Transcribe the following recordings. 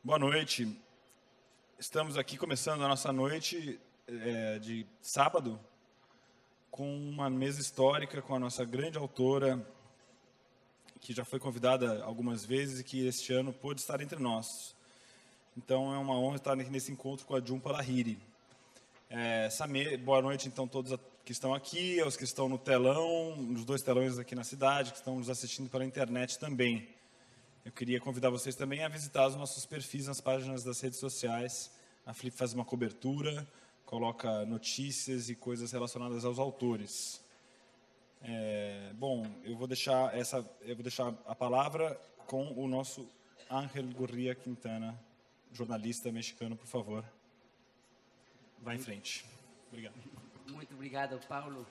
Boa noite. Estamos aqui começando a nossa noite de sábado com uma mesa histórica com a nossa grande autora, que já foi convidada algumas vezes e que este ano pôde estar entre nós. Então, é uma honra estar aqui nesse encontro com a Jhumpa Lahiri. Boa noite, então, todos que estão aqui, aos que estão no telão, nos 2 telões aqui na cidade, que estão nos assistindo pela internet também. Eu queria convidar vocês também a visitar os nossos perfis nas páginas das redes sociais. A Flip faz uma cobertura, coloca notícias e coisas relacionadas aos autores. Bom, eu vou deixar a palavra com o nosso Ángel Gurria Quintana, jornalista mexicano, por favor. Vá em frente. Obrigado. Muito obrigado, Paulo.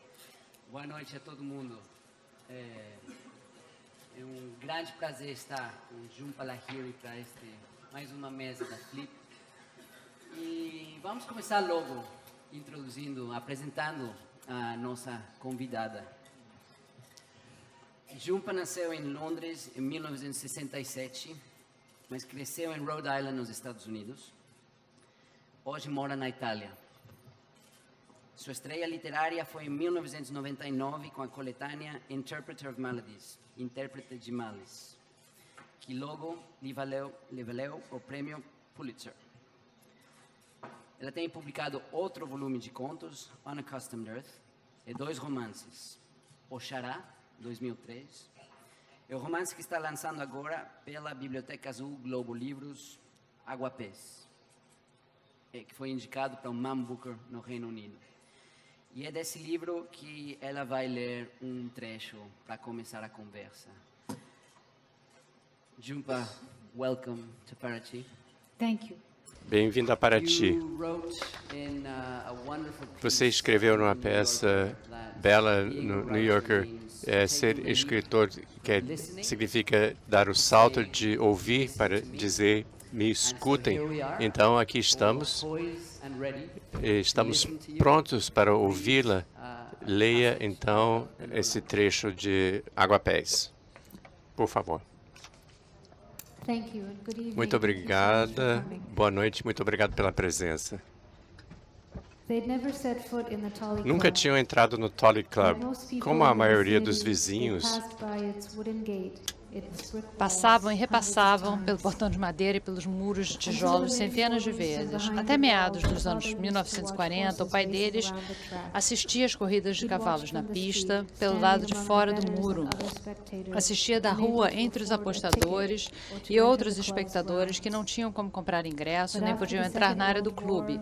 Boa noite a todo mundo. É um grande prazer estar com Jhumpa Lahiri para mais uma mesa da Flip. E vamos começar logo apresentando a nossa convidada. Jhumpa nasceu em Londres em 1967, mas cresceu em Rhode Island, nos Estados Unidos. Hoje mora na Itália. Sua estreia literária foi em 1999 com a coletânea Interpreter of Maladies, Intérprete de Males, que logo lhe valeu o prêmio Pulitzer. Ela tem publicado outro volume de contos, Unaccustomed Earth, e 2 romances, O Xará, 2003, e o romance que está lançando agora pela Biblioteca Azul Globo Livros, Aguapés, que foi indicado para o Man Booker no Reino Unido. E é desse livro que ela vai ler um trecho para começar a conversa. Jhumpa, welcome to Paraty. Thank you. Bem-vindo a Paraty. Você escreveu numa peça bela no New Yorker, ser escritor significa dar o salto de ouvir para dizer, me escutem. Então, aqui estamos prontos para ouvi-la. Leia, então, esse trecho de Aguapés, por favor. Muito obrigada. Boa noite. Muito obrigado pela presença. Nunca tinham entrado no Tully Club. Como a maioria dos vizinhos, passavam e repassavam pelo portão de madeira e pelos muros de tijolos centenas de vezes. Até meados dos anos 1940, o pai deles assistia às corridas de cavalos na pista, pelo lado de fora do muro. Assistia da rua entre os apostadores e outros espectadores que não tinham como comprar ingresso nem podiam entrar na área do clube.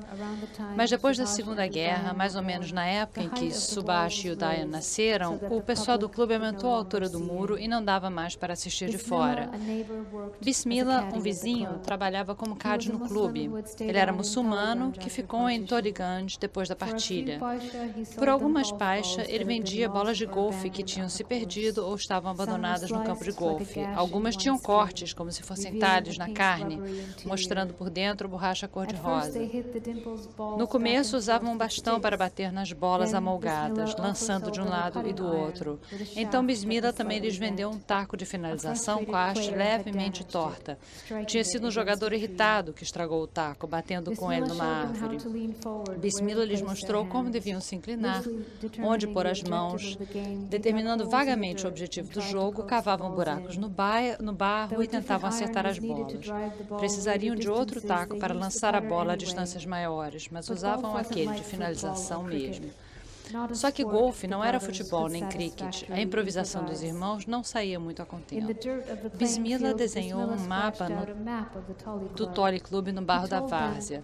Mas depois da Segunda Guerra, mais ou menos na época em que Subhash e Udayan nasceram, o pessoal do clube aumentou a altura do muro e não dava mais para assistir de fora. Bismillah, um vizinho, trabalhava como card no clube. Ele era muçulmano que ficou em Toliganj depois da partilha. Por algumas paixas, ele vendia bolas de golfe que tinham se perdido ou estavam abandonadas no campo de golfe. Algumas tinham cortes, como se fossem talhos na carne, mostrando por dentro borracha cor-de-rosa. No começo, usavam um bastão para bater nas bolas amolgadas, lançando de um lado e do outro. Então, Bismillah também lhes vendeu um taco de finalização com a haste levemente torta. Tinha sido um jogador irritado que estragou o taco, batendo com ele numa árvore. Bismillah lhes mostrou como deviam se inclinar, onde pôr as mãos. Determinando vagamente o objetivo do jogo, cavavam buracos no barro e tentavam acertar as bolas. Precisariam de outro taco para lançar a bola a distâncias maiores, mas usavam aquele de finalização mesmo. Só que golfe não era futebol nem cricket. A improvisação dos irmãos não saía muito a contento. Bismillah desenhou um mapa do Tully Club no barro da várzea.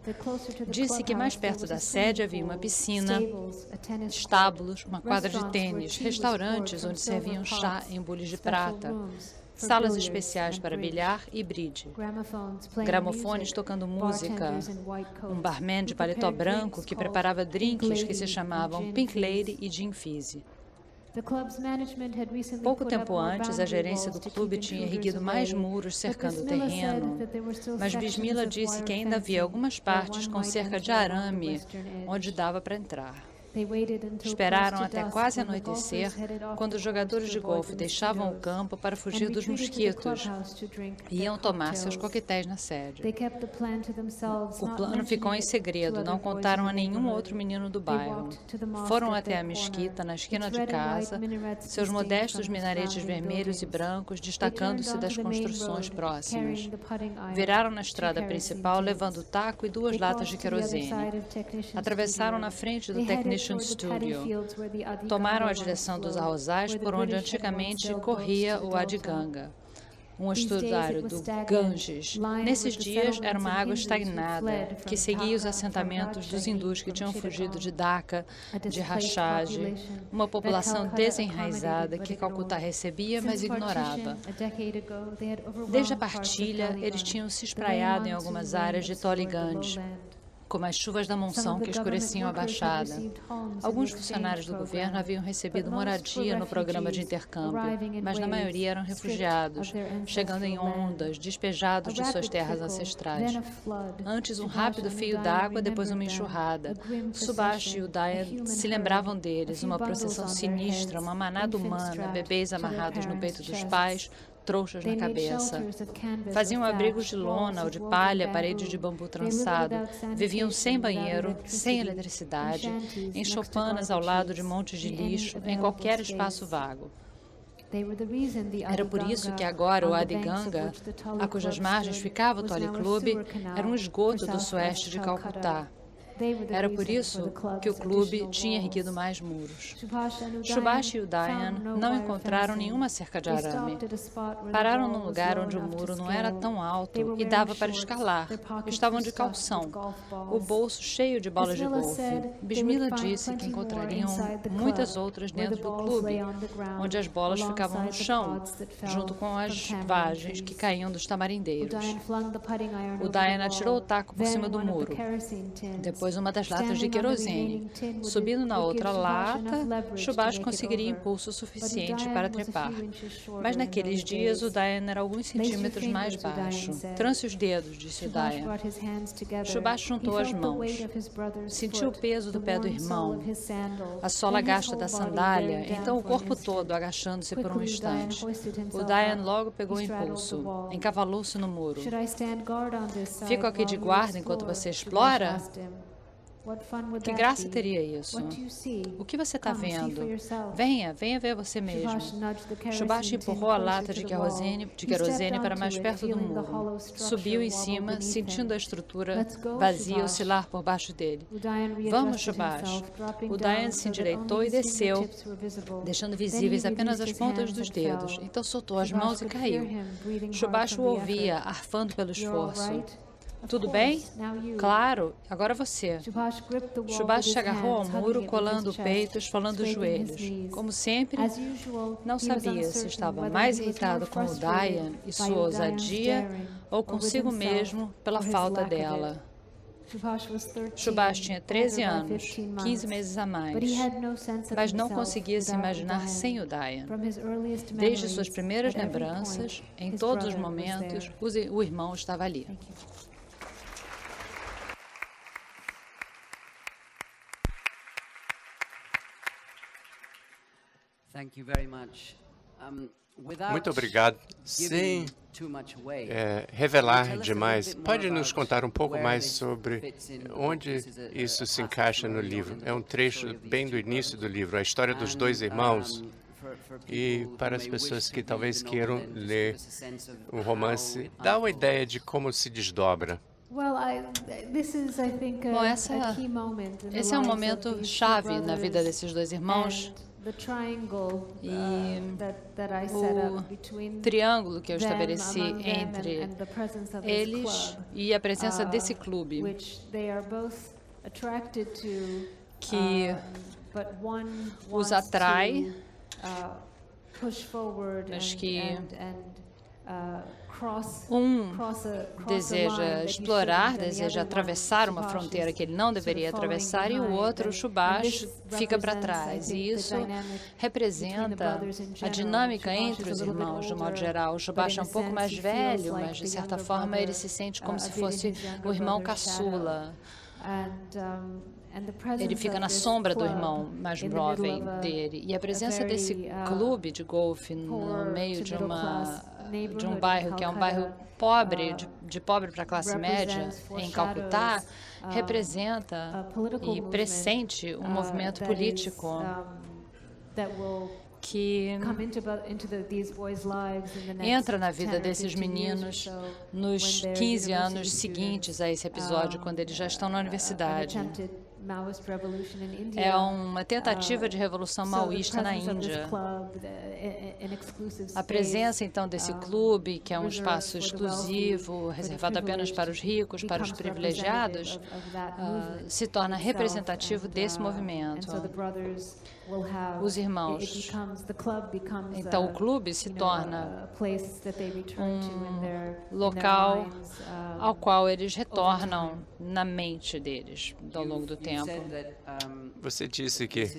Disse que mais perto da sede havia uma piscina, estábulos, uma quadra de tênis, restaurantes onde serviam chá em bules de prata, salas especiais para bilhar e bridge, gramofones tocando música, um barman de paletó branco que preparava drinks que se chamavam Pink Lady e Gin Fizzy. Pouco tempo antes, a gerência do clube tinha erguido mais muros cercando o terreno, mas Bismillah disse que ainda havia algumas partes com cerca de arame onde dava para entrar. Esperaram até quase anoitecer, quando os jogadores de golfe deixavam o campo para fugir dos mosquitos e iam tomar seus coquetéis na sede. O plano ficou em segredo, não contaram a nenhum outro menino do bairro. Foram até a mesquita, na esquina de casa, seus modestos minaretes vermelhos e brancos destacando-se das construções próximas. Viraram na estrada principal, levando taco e 2 latas de querosene. Atravessaram na frente do Technician Studio. Tomaram a direção dos arrozais por onde antigamente corria o Adganga, um estuário do Ganges. Nesses dias, era uma água estagnada que seguia os assentamentos dos hindus que tinham fugido de Dhaka, de Rajshahi, uma população desenraizada que Calcutá recebia, mas ignorava. Desde a partilha, eles tinham se espraiado em algumas áreas de Toliganj, como as chuvas da monção que escureciam a baixada. Alguns funcionários do governo haviam recebido moradia no programa de intercâmbio, mas na maioria eram refugiados, chegando em ondas, despejados de suas terras ancestrais. Antes, um rápido fio d'água, depois uma enxurrada. Subhash e Udayan se lembravam deles, uma procissão sinistra, uma manada humana, bebês amarrados no peito dos pais, trouxas na cabeça. Faziam abrigos de lona ou de palha, paredes de bambu trançado. Viviam sem banheiro, sem eletricidade, em choupanas ao lado de montes de lixo, em qualquer espaço vago. Era por isso que agora o Adganga, a cujas margens ficava o Toli Club, era um esgoto do sueste de Calcutá. Era por isso que o clube tinha erguido mais muros. Subhash e Udayan não encontraram nenhuma cerca de arame. Pararam num lugar onde o muro não era tão alto e dava para escalar. Estavam de calção, o bolso cheio de bolas de golfe. Bismillah disse que encontrariam muitas outras dentro do clube, onde as bolas ficavam no chão, junto com as vagens que caíam dos tamarindeiros. Udayan atirou o taco por cima do muro. Depois uma das latas de querosene. Subindo na outra lata, Subhash conseguiria impulso suficiente para trepar. Mas naqueles dias, Udayan era alguns centímetros mais baixo. Trance os dedos, disse Udayan. Subhash juntou as mãos. Sentiu o peso do pé do irmão, a sola gasta da sandália, então o corpo todo agachando-se por um instante. Udayan logo pegou impulso. Encavalou-se no muro. Fico aqui de guarda enquanto você explora? Que graça teria isso? O que você está vendo? Venha ver você mesmo. Subhash empurrou a lata de querosene para mais perto do muro. Subiu em cima, sentindo a estrutura vazia oscilar por baixo dele. Vamos, Subhash. Udayan se endireitou e desceu, deixando visíveis apenas as pontas dos dedos. Então soltou as mãos e caiu. Subhash o ouvia, arfando pelo esforço. Tudo bem? Claro, agora você. Subhash se agarrou ao muro, colando o peito, esfolando os joelhos. Como sempre, não sabia se estava mais irritado com Udayan e sua ousadia ou consigo mesmo pela falta dela. Subhash tinha 13 anos, 15 meses a mais, mas não conseguia se imaginar sem Udayan. Desde suas primeiras lembranças, em todos os momentos, o irmão estava ali. Muito obrigado. Sem revelar demais, pode nos contar um pouco mais sobre onde isso se encaixa no livro? É um trecho bem do início do livro, a história dos 2 irmãos. E para as pessoas que talvez queiram ler o romance, dá uma ideia de como se desdobra. Bom, esse é um momento chave na vida desses 2 irmãos. E o triângulo que eu estabeleci entre eles e a presença desse clube, que os atrai, mas que um deseja explorar, deseja atravessar uma fronteira que ele não deveria atravessar, e o outro, o Subhash, fica para trás. E isso representa a dinâmica entre os irmãos, de modo geral. O Subhash é um pouco mais velho, mas, de certa forma, ele se sente como se fosse o irmão caçula. Ele fica na sombra do irmão mais jovem dele. E a presença desse clube de golfe no meio de um bairro que é um bairro pobre, de pobre para classe média, em Calcutá, representa e pressente um movimento político que entra na vida desses meninos nos 15 anos seguintes a esse episódio, quando eles já estão na universidade. É uma tentativa de revolução maoísta na Índia. A presença, então, desse clube, que é um espaço exclusivo, reservado apenas para os ricos, para os privilegiados, se torna representativo desse movimento. Os irmãos. Então, o clube se torna um local ao qual eles retornam na mente deles ao longo do tempo. Você disse que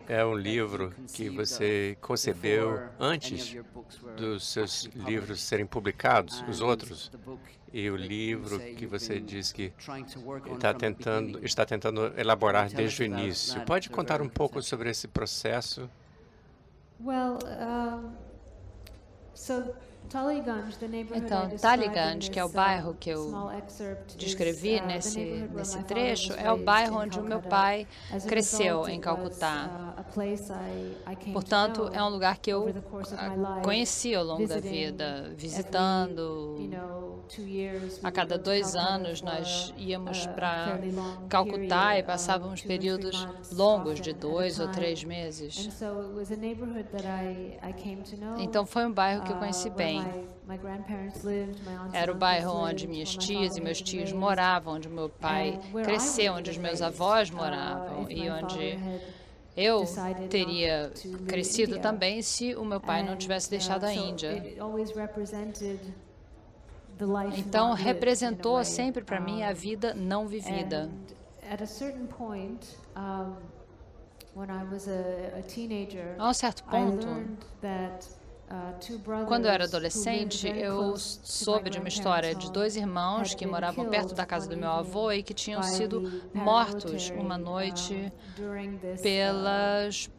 é um livro que você concebeu antes dos seus livros serem publicados, os outros, e o livro que você diz que está tentando elaborar desde o início. Pode contar um pouco sobre esse processo? Então, Taliganj, que é o bairro que eu descrevi nesse trecho, é o bairro onde o meu pai cresceu, em Calcutá. Portanto, é um lugar que eu conheci ao longo da vida, visitando. A cada 2 anos, nós íamos para Calcutá e passávamos períodos longos de 2 ou 3 meses. Então, foi um bairro que eu conheci bem. Era o bairro onde minhas tias e meus tios moravam, onde meu pai cresceu, onde os meus avós moravam e onde eu teria crescido também se o meu pai não tivesse deixado a Índia. Então, representou sempre para mim a vida não vivida. A um certo ponto, quando eu era adolescente, eu soube de uma história de 2 irmãos que moravam perto da casa do meu avô e que tinham sido mortos uma noite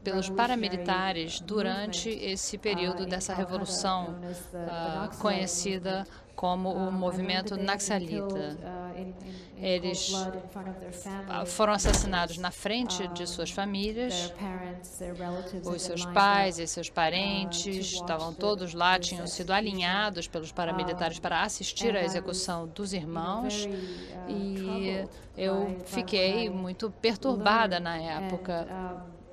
pelos paramilitares durante esse período dessa revolução conhecida como o movimento Naxalita. Eles foram assassinados na frente de suas famílias. Os seus pais e seus parentes estavam todos lá, tinham sido alinhados pelos paramilitares para assistir à execução dos irmãos. E eu fiquei muito perturbada na época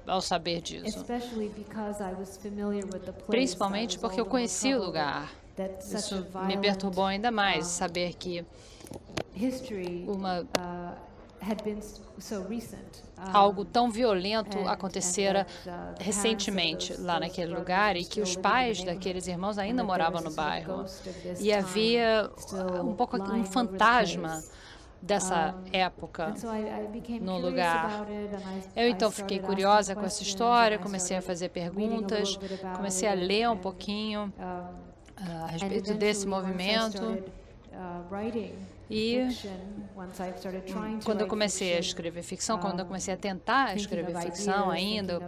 ao saber disso. Principalmente porque eu conheci o lugar. Isso me perturbou ainda mais, saber que algo tão violento acontecera recentemente lá naquele lugar e que os pais daqueles irmãos ainda moravam no bairro. E havia um fantasma dessa época no lugar. Eu então fiquei curiosa com essa história, comecei a fazer perguntas, comecei a ler um pouquinho a respeito desse movimento. E quando eu comecei a escrever ficção, quando eu comecei a tentar escrever ficção ainda,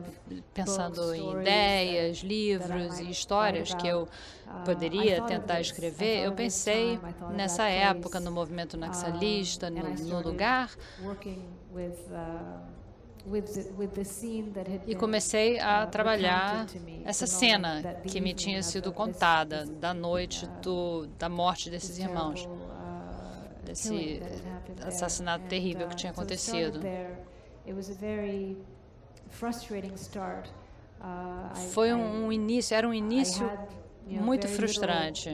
pensando em ideias, livros e histórias que eu poderia tentar escrever, eu pensei nessa época, no movimento naxalista, no lugar, e comecei a trabalhar essa cena que me tinha sido contada da noite da morte desses irmãos, desse assassinato terrível que tinha acontecido. Foi um início, era um início muito frustrante.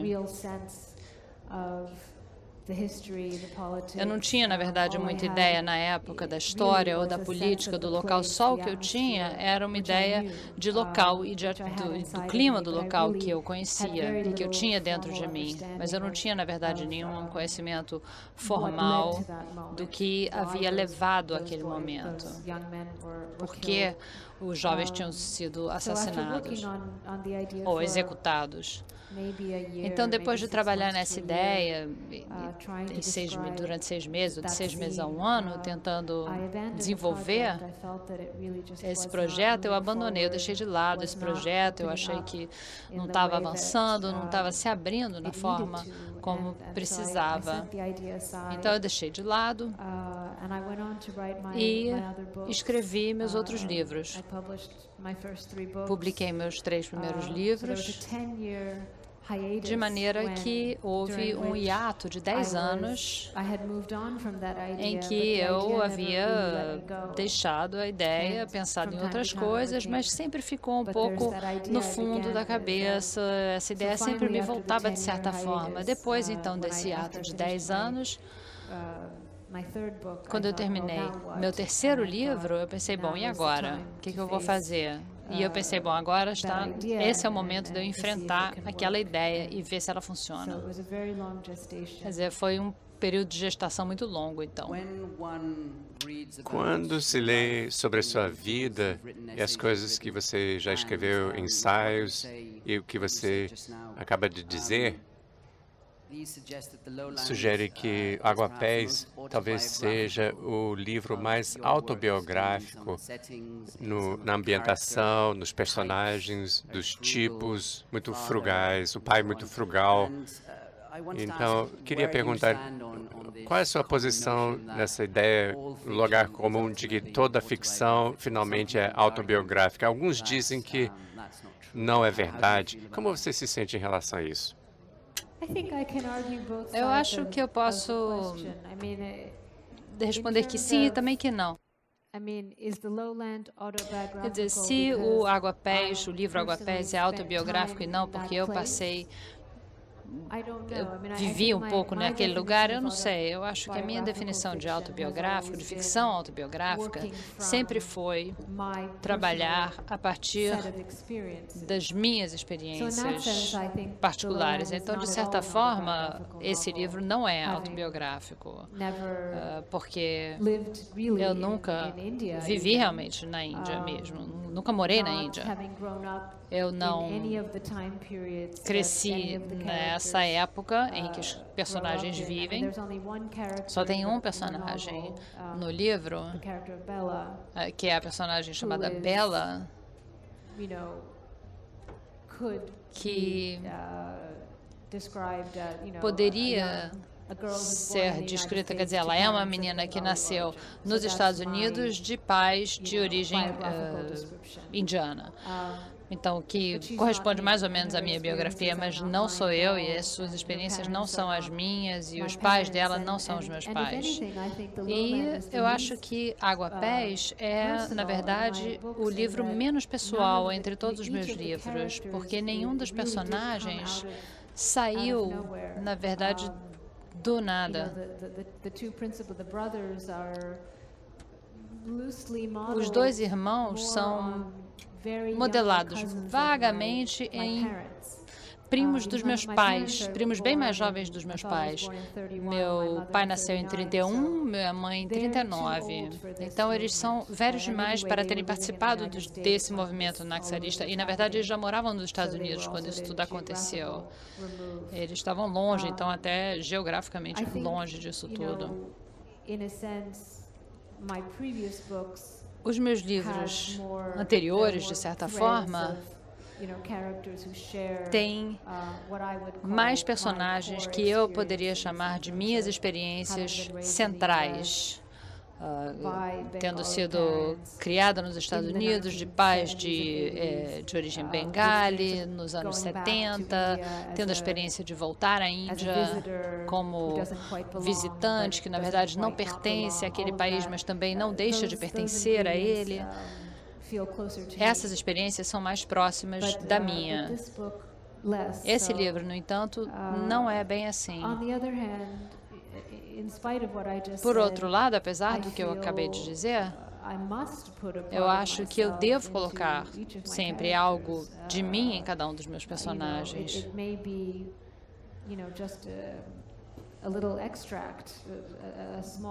Eu não tinha, na verdade, muita ideia na época da história ou da política do local. Só o que eu tinha era uma ideia de local e do clima do local que eu conhecia e que eu tinha dentro de mim. Mas eu não tinha, na verdade, nenhum conhecimento formal do que havia levado àquele momento. Porque os jovens tinham sido assassinados ou executados. Então, depois de trabalhar nessa ideia, durante 6 meses, ou de 6 meses a um ano, tentando desenvolver esse projeto, eu abandonei, eu deixei de lado esse projeto, eu achei que não estava avançando, não estava se abrindo na forma como precisava. Então eu deixei de lado e escrevi meus outros livros. Publiquei meus 3 primeiros livros, de maneira que houve um hiato de 10 anos em que eu havia deixado a ideia, pensado em outras coisas, mas sempre ficou um pouco no fundo da cabeça. Essa ideia sempre me voltava de certa forma. Depois, então, desse hiato de 10 anos, quando eu terminei meu 3º livro, eu pensei, bom, e agora? O que eu vou fazer? E eu pensei, bom, agora esse é o momento de eu enfrentar aquela ideia e ver se ela funciona. Quer dizer, foi um período de gestação muito longo, então. Quando se lê sobre a sua vida e as coisas que você já escreveu, ensaios, e o que você acaba de dizer, sugere que Água-Pés talvez seja o livro mais autobiográfico na ambientação, nos personagens, dos tipos muito frugais, o pai muito frugal. Então, queria perguntar, qual é a sua posição nessa ideia, no lugar comum de que toda ficção finalmente é autobiográfica? Alguns dizem que não é verdade. Como você se sente em relação a isso? Eu acho que eu posso responder que sim e também que não. Quer dizer, se o Água-Pés, o livro Água-Pés é autobiográfico e não, porque eu vivi um pouco naquele lugar, eu não sei. Eu acho que a minha definição de autobiográfico, de ficção autobiográfica, sempre foi trabalhar a partir das minhas experiências particulares. Então, de certa forma, esse livro não é autobiográfico, porque eu nunca vivi realmente na Índia mesmo, nunca morei na Índia. Eu não cresci nessa época em que os personagens vivem. Só tem um personagem no livro, que é a personagem chamada Bella, que poderia ser descrita, quer dizer, ela é uma menina que nasceu nos Estados Unidos de pais de origem indiana. Então, que corresponde mais ou menos à minha biografia, mas não sou eu e as suas experiências não são as minhas e os pais dela não são os meus pais. E eu acho que Água-Pés é, na verdade, o livro menos pessoal entre todos os meus livros, porque nenhum dos personagens saiu, na verdade, do nada. Os 2 irmãos são modelados vagamente em primos dos meus pais, primos bem mais jovens dos meus pais. Meu pai nasceu em 31, minha mãe em 39. Então, eles são velhos demais para terem participado desse movimento naxalista. E, na verdade, eles já moravam nos Estados Unidos quando isso tudo aconteceu. Eles estavam longe, então até geograficamente longe disso tudo. Os meus livros anteriores, de certa forma, têm mais personagens que eu poderia chamar de minhas experiências centrais. Tendo sido criada nos Estados Unidos, de pais de origem bengali, nos anos 70, tendo a experiência de voltar à Índia como visitante, que na verdade não pertence àquele país, mas também não deixa de pertencer a ele. Essas experiências são mais próximas da minha. Esse livro, no entanto, não é bem assim. Por outro lado, apesar do que eu acabei de dizer, eu acho que eu devo colocar sempre algo de mim em cada um dos meus personagens.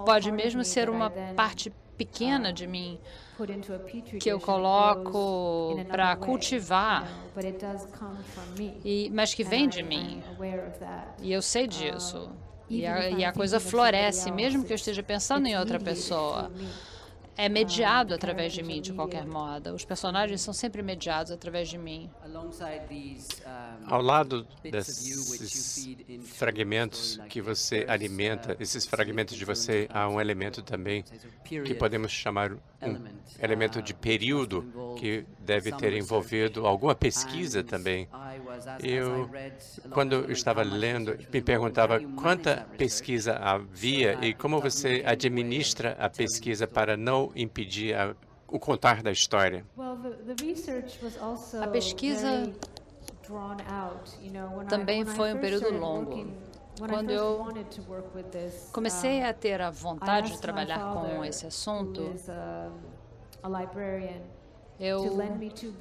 Pode mesmo ser uma parte pequena de mim que eu coloco para cultivar, mas que vem de mim. E eu sei disso. E a coisa floresce, mesmo que eu esteja pensando em outra pessoa. É mediado através de mim, de qualquer modo. Os personagens são sempre mediados através de mim. Ao lado desses fragmentos que você alimenta, esses fragmentos de você, há um elemento também que podemos chamar um elemento de período que deve ter envolvido alguma pesquisa também. Quando eu estava lendo, me perguntava quanta pesquisa havia e como você administra a pesquisa para não impedir o contar da história. A pesquisa também foi um período longo. Quando eu comecei a ter a vontade de trabalhar com esse assunto, eu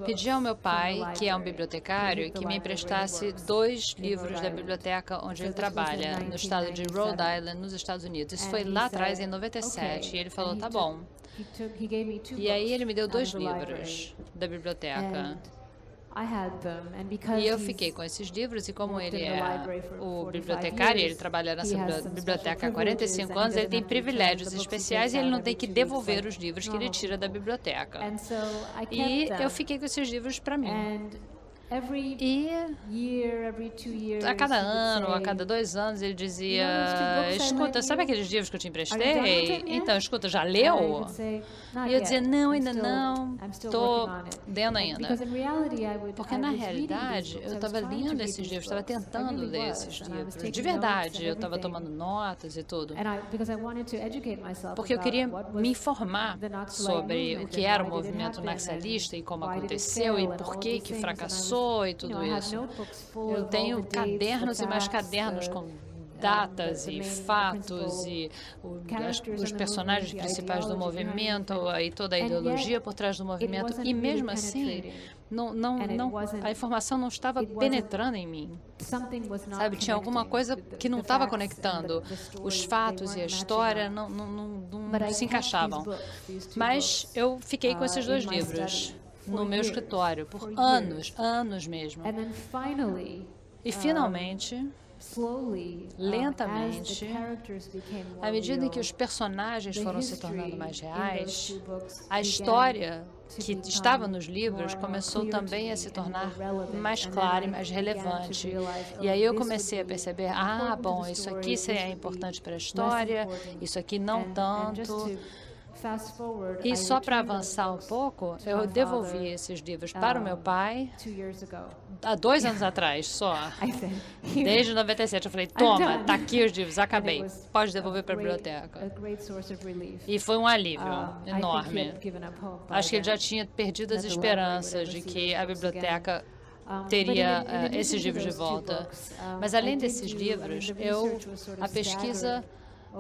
pedi ao meu pai, que é um bibliotecário, que me emprestasse 2 livros da biblioteca onde ele trabalha, no estado de Rhode Island, nos Estados Unidos. Isso foi lá atrás, em 97, e ele falou, tá bom. E aí ele me deu 2 livros da biblioteca. E eu fiquei com esses livros, e como ele é o bibliotecário, ele trabalha nessa biblioteca há 45 anos, ele tem privilégios especiais e ele não tem que devolver os livros que ele tira da biblioteca. E eu fiquei com esses livros para mim. E a cada ano, a cada 2 anos, ele dizia, escuta, sabe aqueles livros que eu te emprestei? Então, escuta, já leu? E eu dizia, não, ainda não, estou lendo ainda. Porque, na realidade, eu estava lendo esses livros, estava tentando ler esses livros. De verdade, eu estava tomando notas e tudo. Porque eu queria me informar sobre o que era o movimento naxalista e como aconteceu e por que fracassou e tudo isso. Eu tenho cadernos e mais cadernos com datas e fatos e os personagens principais do movimento e toda a ideologia por trás do movimento. E mesmo assim, a informação não estava penetrando em mim. Sabe, tinha alguma coisa que não estava conectando. Os fatos e a história não se encaixavam. Mas eu fiquei com esses 2 livros no meu escritório por anos mesmo. E finalmente, lentamente, à medida em que os personagens foram se tornando mais reais, a história que estava nos livros começou também a se tornar mais clara e mais relevante. E aí eu comecei a perceber, bom, isso aqui é importante para a história, isso aqui não tanto. E só para avançar um pouco, eu devolvi esses livros para o meu pai há 2 anos atrás só. Desde 97 eu falei, toma, tá aqui os livros, acabei, pode devolver para a biblioteca. E foi um alívio enorme. Acho que ele já tinha perdido as esperanças de que a biblioteca teria esses livros de volta. Mas além desses livros, a pesquisa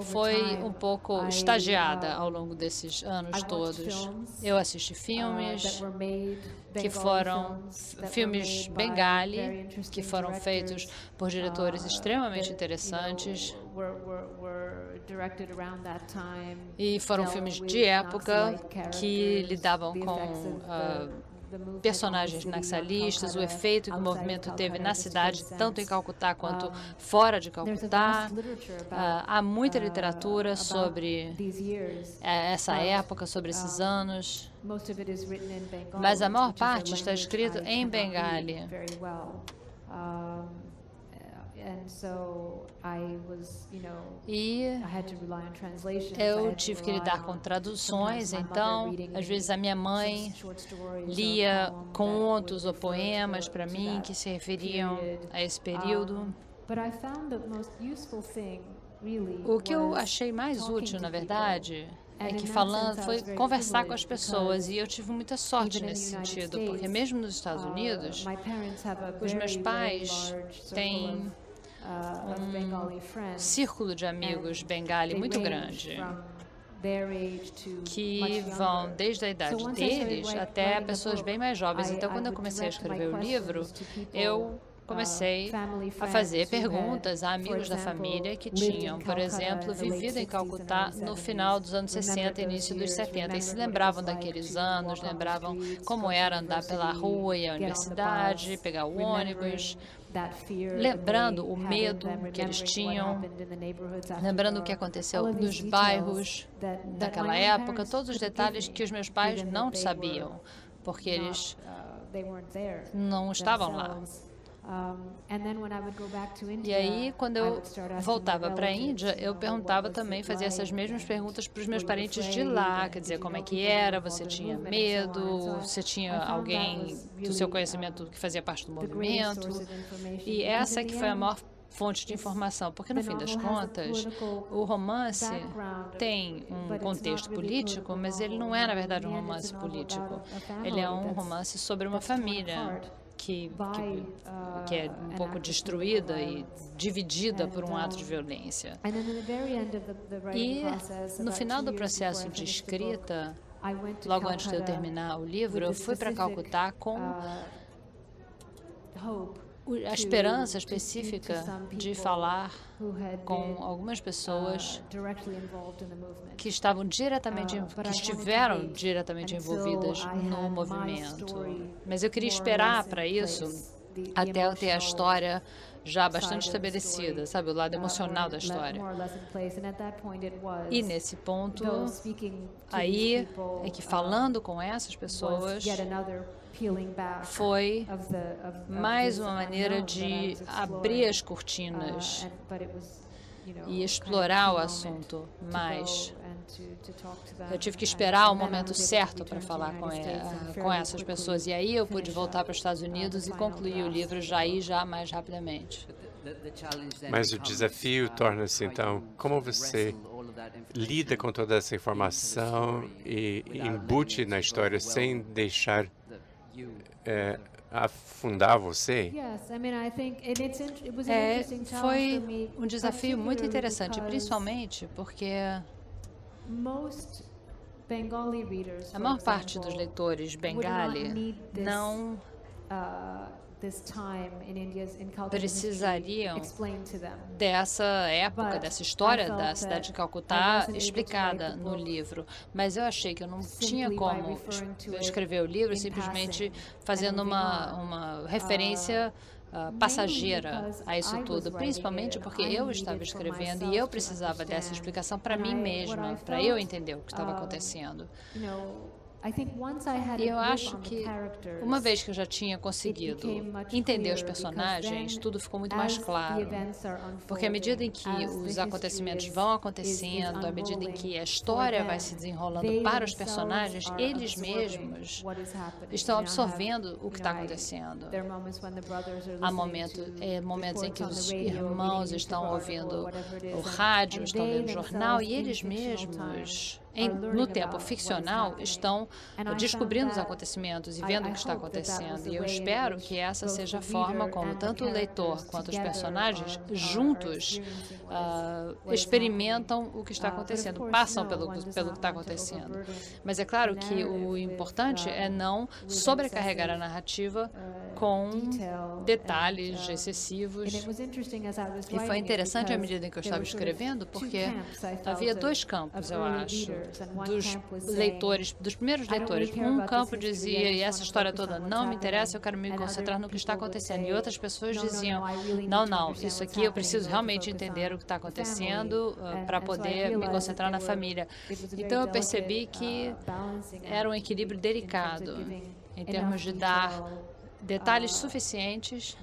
foi um pouco estagiada ao longo desses anos todos. Eu assisti filmes que foram filmes bengali, que foram feitos por diretores extremamente interessantes. E foram filmes de época que lidavam com personagens naxalistas, o efeito que o movimento teve na cidade, tanto em Calcutá quanto fora de Calcutá. Há muita literatura sobre essa época, sobre esses anos, mas a maior parte está escrito em bengali. E eu tive que lidar com traduções, então, às vezes a minha mãe lia contos ou poemas para mim que se referiam a esse período. O que eu achei mais útil, na verdade, foi conversar com as pessoas, e eu tive muita sorte nesse sentido, porque mesmo nos Estados Unidos, os meus pais têm um círculo de amigos bengali muito grande, que vão desde a idade deles até pessoas bem mais jovens. Então, quando eu comecei a escrever o livro, eu comecei a fazer perguntas a amigos da família que tinham, por exemplo, vivido em Calcutá no final dos anos 60 e início dos 70, e se lembravam daqueles anos, lembravam como era andar pela rua e a universidade, pegar o ônibus. lembrando o medo que eles tinham, lembrando o que aconteceu nos bairros daquela época, todos os detalhes que os meus pais não sabiam, porque eles não estavam lá. E aí, quando eu voltava para a Índia, eu perguntava também, fazia essas mesmas perguntas para os meus parentes de lá, quer dizer, como é que era, você tinha medo, você tinha alguém do seu conhecimento que fazia parte do movimento, e essa que foi a maior fonte de informação, porque no fim das contas, o romance tem um contexto político, mas ele não é, na verdade, um romance político. Ele é um romance sobre uma família que é um pouco destruída e dividida por um ato de violência. E no final do processo de escrita, logo antes de eu terminar o livro, eu fui para Calcutá com a esperança específica de falar com algumas pessoas que estiveram diretamente envolvidas no movimento. Mas eu queria esperar para isso até eu ter a história já bastante estabelecida, sabe, o lado emocional da história. E nesse ponto, aí é que falando com essas pessoas foi mais uma maneira de abrir as cortinas e explorar o assunto mais. Eu tive que esperar o momento certo para falar com essas pessoas. E aí eu pude voltar para os Estados Unidos e concluir o livro já mais rapidamente. Mas o desafio torna-se, então, como você lida com toda essa informação e embute na história sem deixar afundar você? Foi um desafio muito interessante, principalmente porque a maior parte dos leitores bengali não precisariam dessa época, dessa história da cidade de Calcutá explicada no livro. Mas eu achei que eu não tinha como escrever o livro simplesmente fazendo uma referência passageira a isso tudo, principalmente porque eu estava escrevendo e eu precisava dessa explicação para mim mesma, para eu entender o que estava acontecendo. E eu acho que, uma vez que eu já tinha conseguido entender os personagens, tudo ficou muito mais claro. Porque à medida em que os acontecimentos vão acontecendo, à medida em que a história vai se desenrolando para os personagens, eles mesmos estão absorvendo o que está acontecendo. Há momentos em que os irmãos estão ouvindo o rádio, estão lendo o jornal, e eles mesmos, no tempo ficcional, estão descobrindo os acontecimentos e vendo o que está acontecendo. E eu espero que essa seja a forma como tanto o leitor quanto os personagens juntos experimentam o que está acontecendo, passam pelo que está acontecendo. Mas é claro que o importante é não sobrecarregar a narrativa com detalhes excessivos. E foi interessante à medida em que eu estava escrevendo, porque havia dois campos, eu acho, dos leitores, dos primeiros leitores. Um campo dizia, e essa história toda não me interessa, eu quero me concentrar no que está acontecendo. E outras pessoas diziam, não, isso aqui eu preciso realmente entender o que está acontecendo para poder me concentrar na família. Então eu percebi que era um equilíbrio delicado em termos de dar detalhes suficientes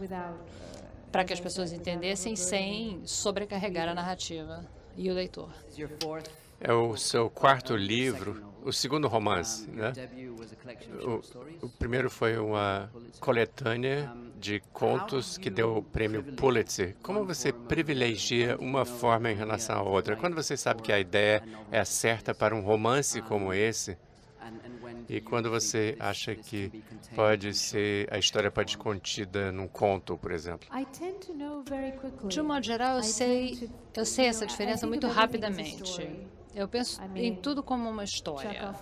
para que as pessoas entendessem sem sobrecarregar a narrativa e o leitor. É o seu quarto livro, o segundo romance, né? O primeiro foi uma coletânea de contos que deu o prêmio Pulitzer. Como você privilegia uma forma em relação à outra? Quando você sabe que a ideia é a certa para um romance como esse, e quando você acha que a história pode ser contida num conto, por exemplo? De um modo geral, eu sei essa diferença muito rapidamente. Eu penso em tudo como uma história.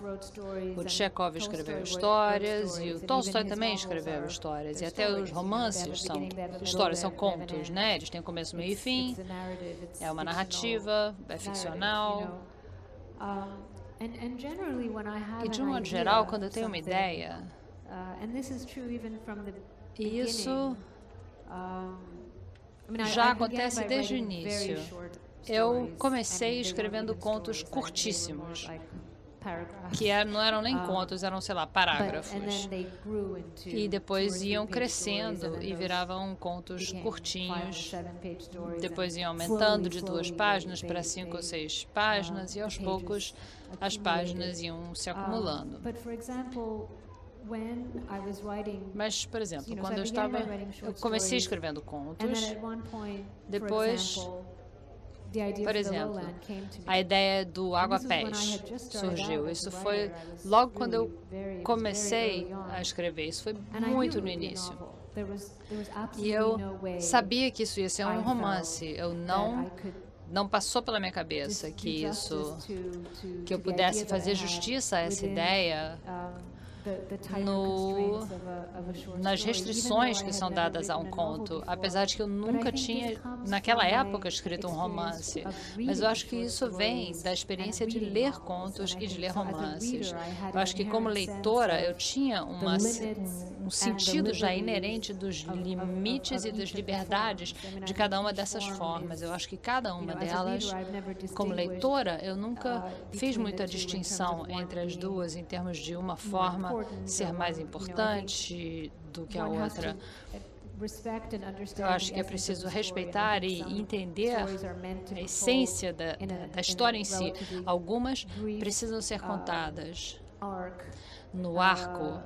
O Chekhov escreveu histórias e o Tolstói também escreveu histórias. E até os romances são histórias, são contos, né? Eles têm começo, meio e fim. É uma narrativa, é ficcional. E de um modo geral, quando eu tenho uma ideia, e isso já acontece desde o início. Eu comecei escrevendo contos curtíssimos, que não eram nem contos, eram, sei lá, parágrafos. E depois iam crescendo e viravam contos curtinhos. Depois iam aumentando de 2 páginas para 5 ou 6 páginas, e aos poucos as páginas iam se acumulando. Mas, por exemplo, quando eu comecei escrevendo contos, depois, por exemplo, a ideia do Água-Pés surgiu. Isso foi logo quando eu comecei a escrever. Isso foi muito no início. E eu sabia que isso ia ser um romance. Eu não passou pela minha cabeça que eu pudesse fazer justiça a essa ideia nas restrições que são dadas a um conto, apesar de que eu nunca tinha, naquela época, escrito um romance. Mas eu acho que isso vem da experiência de ler contos e de ler romances. Eu acho que, como leitora, eu tinha um sentido já inerente dos limites e das liberdades de cada uma dessas formas. Eu acho que cada uma delas, como leitora, eu nunca fiz muita distinção entre as duas em termos de uma forma ser mais importante do que a outra. Eu acho que é preciso respeitar e entender a essência da história em si. Algumas precisam ser contadas no arco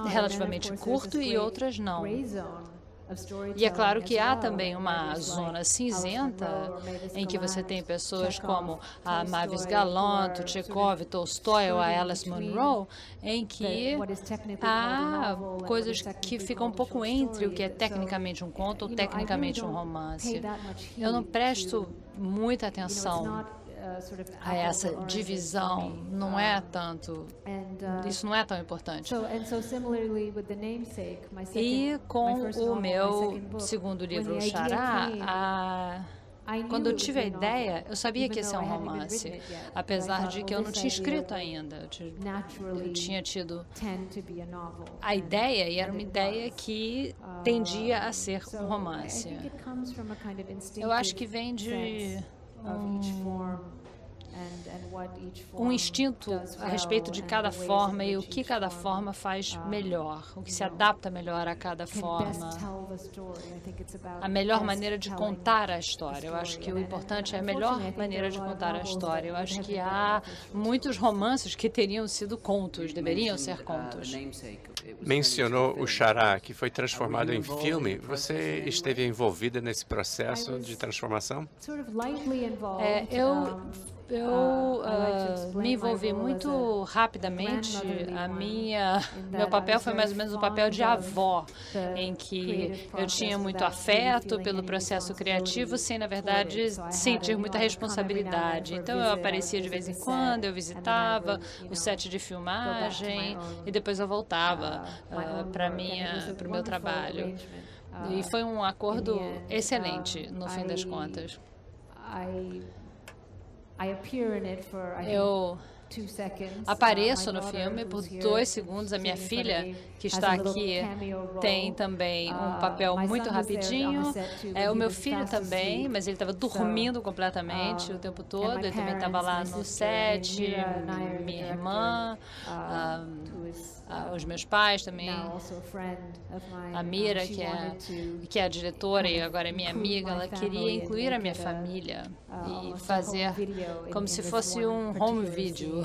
relativamente curto e outras não. E é claro que há também uma zona cinzenta em que você tem pessoas como a Mavis Galante, Chekhov, Tolstói ou a Alice Munro, em que há coisas que ficam um pouco entre o que é tecnicamente um conto ou tecnicamente um romance. Eu não presto muita atenção a essa divisão, não é tanto, isso não é tão importante. E com o meu segundo livro, O Xará, quando eu tive a ideia, eu sabia que ia ser um romance, apesar de que eu não tinha escrito ainda. Eu tinha tido a ideia, e era uma ideia que tendia a ser um romance. Eu acho que vem de um instinto a respeito de cada forma e o que cada forma faz melhor, o que se adapta melhor a cada forma, a melhor maneira de contar a história. Eu acho que o importante é a melhor maneira de contar a história. Eu acho que há muitos romances que teriam sido contos, deveriam ser contos. Mencionou O Xará, que foi transformado em filme. Você esteve envolvida nesse processo de transformação? Eu me envolvi muito rapidamente. Meu papel foi mais ou menos o papel de avó, em que eu tinha muito afeto pelo processo criativo, sem, na verdade, sentir muita responsabilidade. Então, eu aparecia de vez em quando, eu visitava o set de filmagem e depois eu voltava para o meu trabalho. E foi um acordo excelente, no fim das contas. Eu apareço no filme por 2 segundos. A minha filha, que está aqui, tem também um papel muito rapidinho. O meu filho também, mas ele estava dormindo completamente o tempo todo. Ele também estava lá no set. Minha irmã, os meus pais também. A Mira, que é a diretora e agora é minha amiga, ela queria incluir a minha família e fazer como se fosse um home video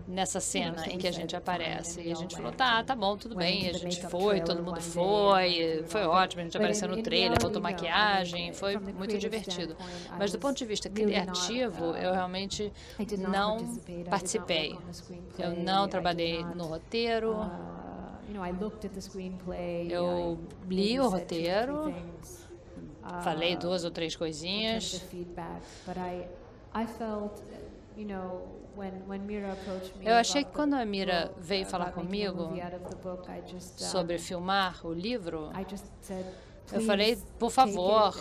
nessa cena em que a gente aparece. E a gente falou, tá bom, tudo bem. E a gente foi, todo mundo foi ótimo, a gente apareceu no trailer, botou maquiagem, foi muito divertido. Mas do ponto de vista criativo, eu realmente não participei. Eu não trabalhei no roteiro. Eu li o roteiro, falei 2 ou 3 coisinhas. Eu achei que quando a Mira veio falar comigo sobre filmar o livro, eu falei, por favor,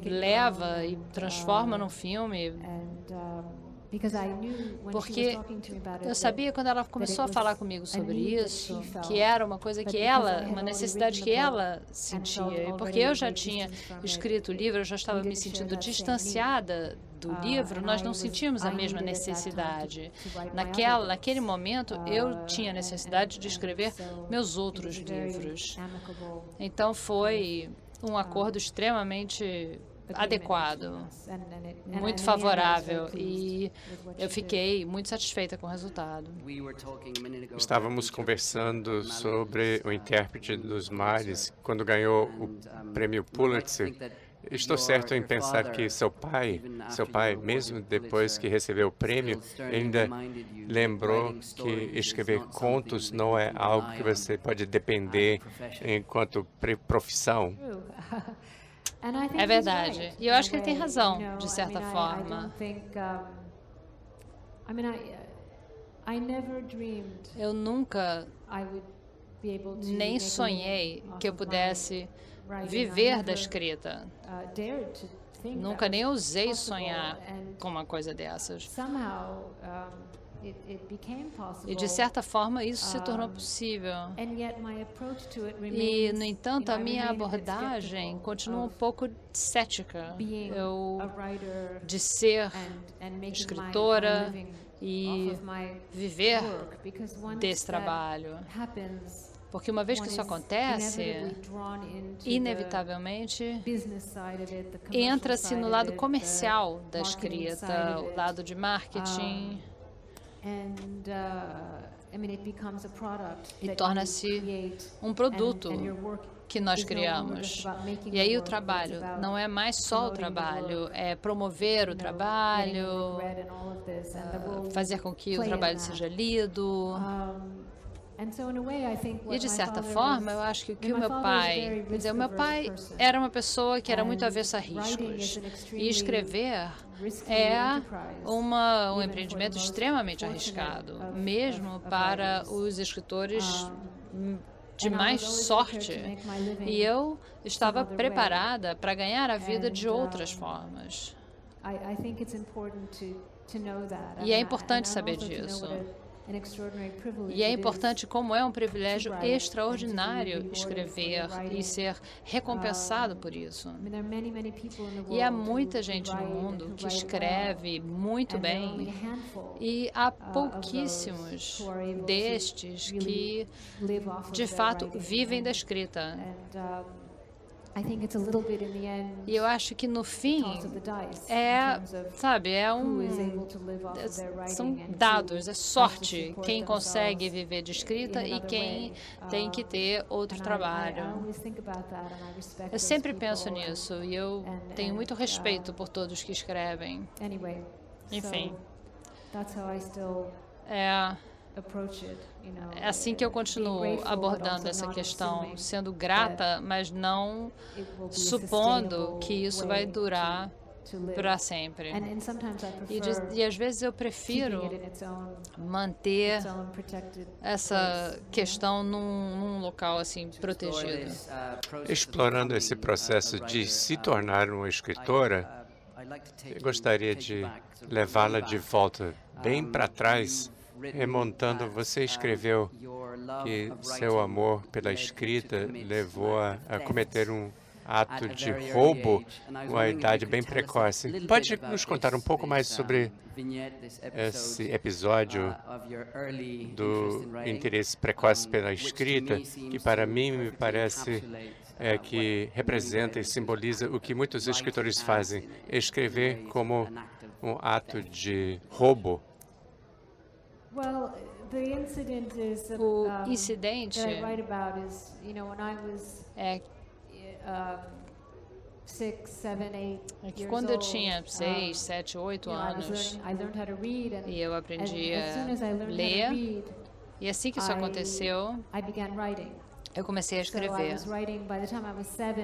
leva e transforma num filme. Porque eu sabia quando ela começou a falar comigo sobre isso, que era uma coisa que ela, uma necessidade que ela sentia. E porque eu já tinha escrito o livro, eu já estava me sentindo distanciada do livro, nós não sentíamos a mesma necessidade. Naquele momento, eu tinha necessidade de escrever meus outros livros. Então foi um acordo extremamente adequado, muito favorável, e eu fiquei muito satisfeita com o resultado. Estávamos conversando sobre o intérprete dos mares, quando ganhou o prêmio Pulitzer. Estou certo em pensar que seu pai, mesmo depois que recebeu o prêmio, ainda lembrou que escrever contos não é algo que você pode depender enquanto profissão. É verdade. E eu acho que ele tem razão, de certa forma. Eu nunca nem sonhei que eu pudesse viver da escrita. Nunca nem ousei sonhar com uma coisa dessas. E, de certa forma, isso se tornou possível. E, no entanto, a minha abordagem continua um pouco cética. De ser escritora e viver desse trabalho. Porque uma vez que isso acontece, inevitavelmente, entra-se no lado comercial da escrita, o lado de marketing, e torna-se um produto que nós criamos. E aí o trabalho não é mais só o trabalho, é promover o trabalho, fazer com que o trabalho seja lido. E, de certa forma, eu acho que o que o meu pai... Quer dizer, o meu pai era uma pessoa que era muito avessa a riscos. E escrever é um empreendimento extremamente arriscado, mesmo para os escritores de mais sorte. E eu estava preparada para ganhar a vida de outras formas. E é importante saber disso. E é importante como é um privilégio extraordinário escrever e ser recompensado por isso. E há muita gente no mundo que escreve muito bem, e há pouquíssimos destes que, de fato, vivem da escrita. E eu acho que no fim são dados, é sorte quem consegue viver de escrita e quem tem que ter outro trabalho. Eu sempre penso nisso e eu tenho muito respeito por todos que escrevem. Enfim, é assim que eu continuo abordando essa questão, sendo grata, mas não supondo que isso vai durar para sempre. E às vezes eu prefiro manter essa questão num local assim protegido. Explorando esse processo de se tornar uma escritora, eu gostaria de levá-la de volta bem para trás. Remontando, você escreveu que seu amor pela escrita levou a cometer um ato de roubo a uma idade bem precoce. Pode nos contar um pouco mais sobre esse episódio do interesse precoce pela escrita, que para mim me parece que representa e simboliza o que muitos escritores fazem, escrever como um ato de roubo. O incidente é que quando eu tinha 6, 7, 8 anos, e eu aprendi a ler, e assim que isso aconteceu, eu comecei a escrever.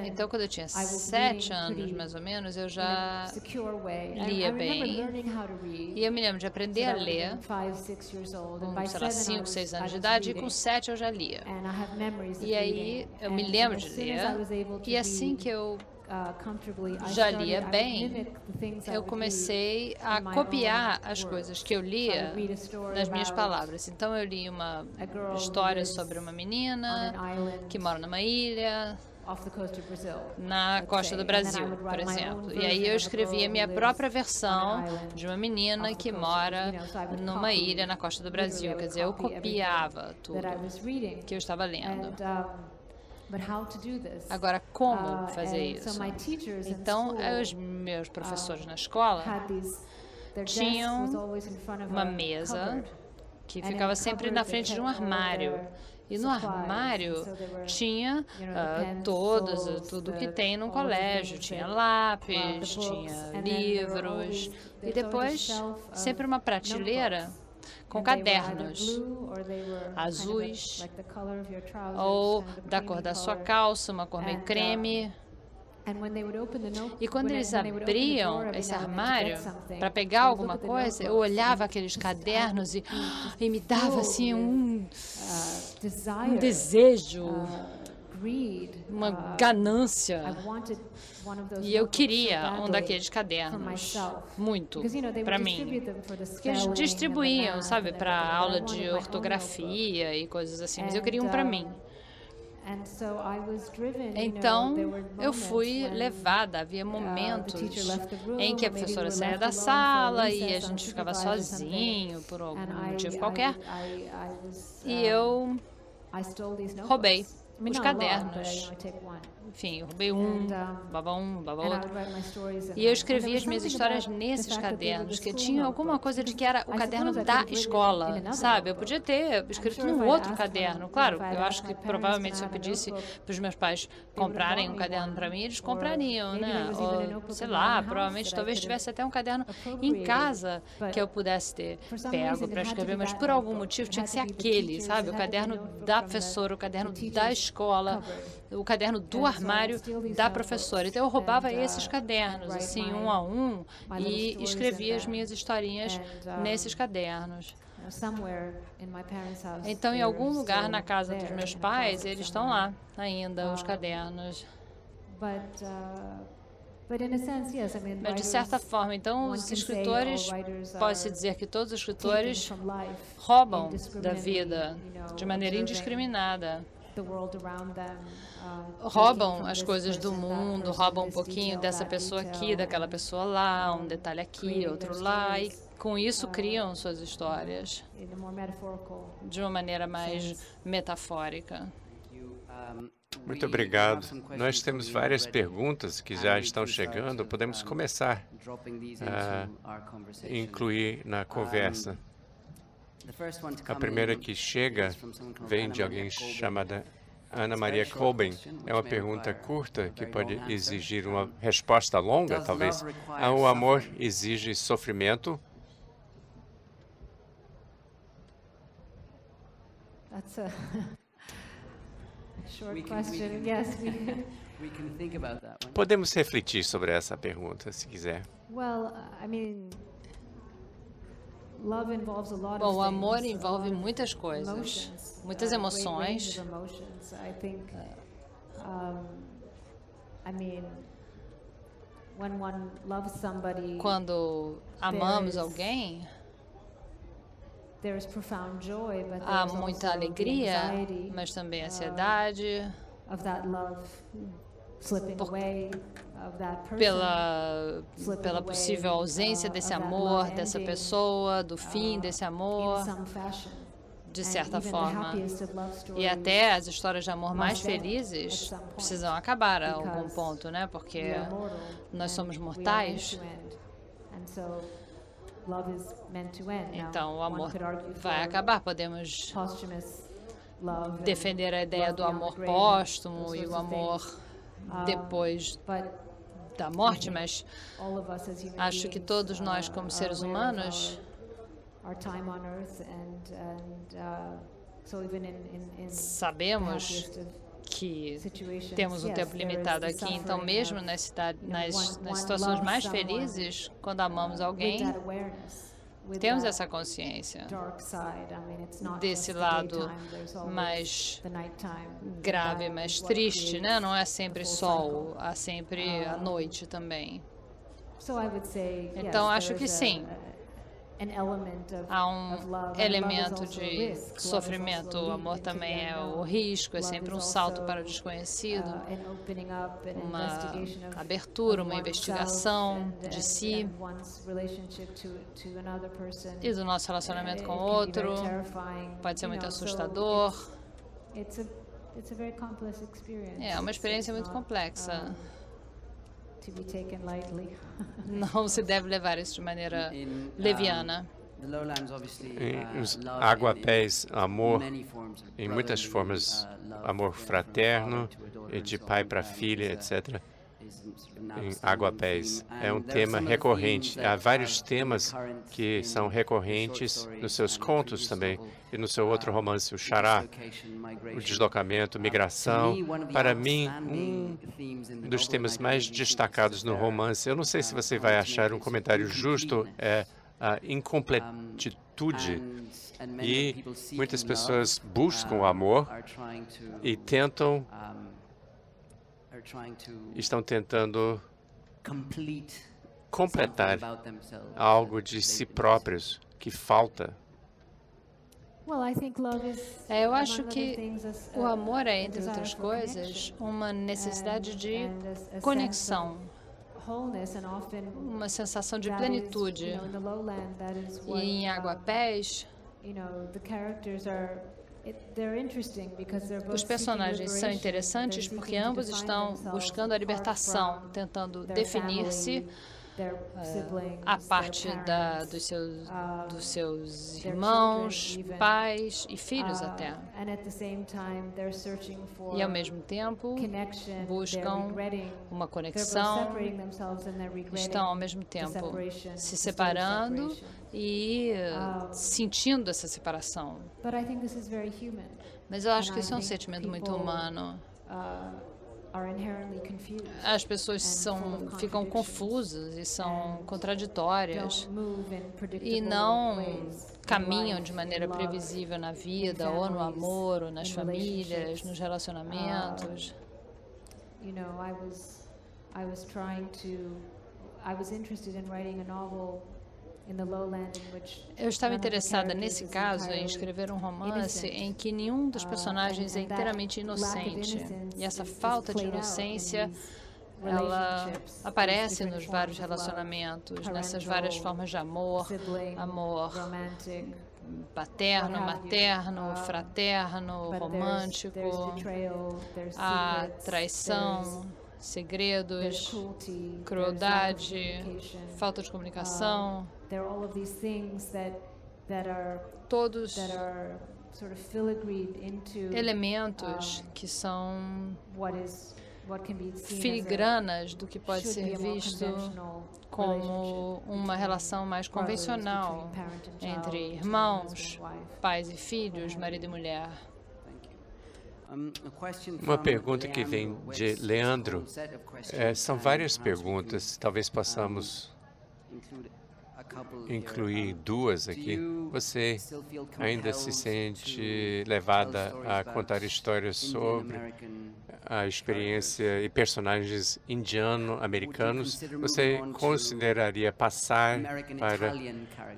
Então, quando eu tinha 7 anos, mais ou menos, eu já lia bem. E eu me lembro de aprender a ler com, sei lá, 5, 6 anos de idade, e com 7 eu já lia. E aí, eu me lembro de ler, e assim que eu já lia bem, eu comecei a copiar as coisas que eu lia nas minhas palavras. Então, eu li uma história sobre uma menina que mora numa ilha na costa do Brasil, por exemplo. E aí eu escrevi a minha própria versão de uma menina que mora numa ilha na costa do Brasil. Quer dizer, eu copiava tudo que eu estava lendo. Agora, como fazer isso? Então, os meus professores na escola tinham uma mesa que ficava sempre na frente de um armário. E no armário tinha tudo que tem no colégio. Tinha lápis, tinha livros. E depois, sempre uma prateleira com cadernos azuis ou da cor da sua calça, uma cor meio creme. E quando eles abriam esse armário para pegar alguma coisa, eu olhava aqueles cadernos e me dava assim um desejo, uma ganância. E eu queria um daqueles cadernos, muito, para mim. Porque eles distribuíam, sabe, para aula de ortografia e coisas assim, mas eu queria um para mim. Então, eu fui levada. Havia momentos em que a professora saía da sala e a gente ficava sozinho por algum motivo qualquer. E eu roubei os cadernos. Enfim, eu roubei um, roubava outro. E eu escrevia as minhas histórias nesses cadernos, que tinha alguma coisa de que era o caderno da escola, sabe? Eu podia ter escrito num outro caderno. Claro, eu acho que provavelmente se eu pedisse para os meus pais comprarem um caderno para mim, eles comprariam, né? Ou, sei lá, provavelmente talvez tivesse até um caderno em casa que eu pudesse ter pego para escrever, mas por algum motivo tinha que ser aquele, sabe? O caderno da professora, o caderno da escola, o caderno do armário da professora. Então, eu roubava esses cadernos, assim, um a um, e escrevia as minhas historinhas nesses cadernos. Então, em algum lugar na casa dos meus pais, eles estão lá ainda, os cadernos. Mas, de certa forma, então, os escritores, pode-se dizer que todos os escritores roubam da vida de maneira indiscriminada. Roubam as coisas do mundo, roubam um pouquinho dessa pessoa aqui, daquela pessoa lá, um detalhe aqui, outro lá, e com isso criam suas histórias de uma maneira mais metafórica. Muito obrigado. Nós temos várias perguntas que já estão chegando. Podemos começar a incluir na conversa. A primeira que chega vem de alguém chamada Ana Maria Colben. É uma pergunta curta que pode exigir uma resposta longa, talvez. O amor exige sofrimento? Podemos refletir sobre essa pergunta, se quiser. Bom, o amor envolve muitas coisas, muitas emoções. Quando amamos alguém, há muita alegria, mas também ansiedade pela possível ausência desse amor, dessa pessoa, do fim desse amor, de certa forma. E até as histórias de amor mais felizes precisam acabar a algum ponto, né? Porque nós somos mortais. Então, o amor vai acabar. Podemos defender a ideia do amor póstumo e o amor depois da morte, mas acho que todos nós, como seres humanos, sabemos que temos um tempo limitado aqui, então mesmo nas situações mais felizes, quando amamos alguém, temos essa consciência desse lado mais grave, mais triste, né? Não é sempre sol, há sempre a noite também. Então, acho que sim. Há um elemento de sofrimento. O amor também é o risco, é sempre um salto para o desconhecido, uma abertura, uma investigação de si e do nosso relacionamento com o outro. Pode ser muito assustador. É uma experiência muito complexa. Não se deve levar isso de maneira leviana. Em os Aguapés, amor, em muitas formas, amor fraterno, e de pai para filha, etc. Em Aguapés é um tema recorrente. Há vários temas que são recorrentes nos seus contos também, e no seu outro romance, o Xará, o deslocamento, migração. Para mim, um dos temas mais destacados no romance, eu não sei se você vai achar um comentário justo, é a incompletitude. E muitas pessoas buscam o amor e estão tentando completar algo de si próprios que falta. Eu acho que o amor é, entre outras coisas, uma necessidade de conexão, uma sensação de plenitude. E em Aguapés, os personagens são interessantes porque ambos estão buscando a libertação, tentando definir-se a parte dos seus irmãos, pais e filhos até. E ao mesmo tempo buscam uma conexão, estão ao mesmo tempo se separando e sentindo essa separação. Mas eu acho que isso é um sentimento muito humano. As pessoas ficam confusas e são contraditórias e não caminham de maneira previsível na vida, ou no amor, ou nas famílias, nos relacionamentos. Eu estava interessada, nesse caso, em escrever um romance em que nenhum dos personagens é inteiramente inocente. E essa falta de inocência, ela aparece nos vários relacionamentos, nessas várias formas de amor, amor paterno, materno, fraterno, romântico, a traição, segredos, crueldade, falta de comunicação. Todos elementos que são filigranas do que pode ser visto como uma relação mais convencional entre irmãos, pais e filhos, marido e mulher. Uma pergunta que vem de Leandro. São várias perguntas, talvez possamos incluir duas aqui. Você ainda se sente levada a contar histórias sobre a experiência e personagens indiano-americanos? Você consideraria passar para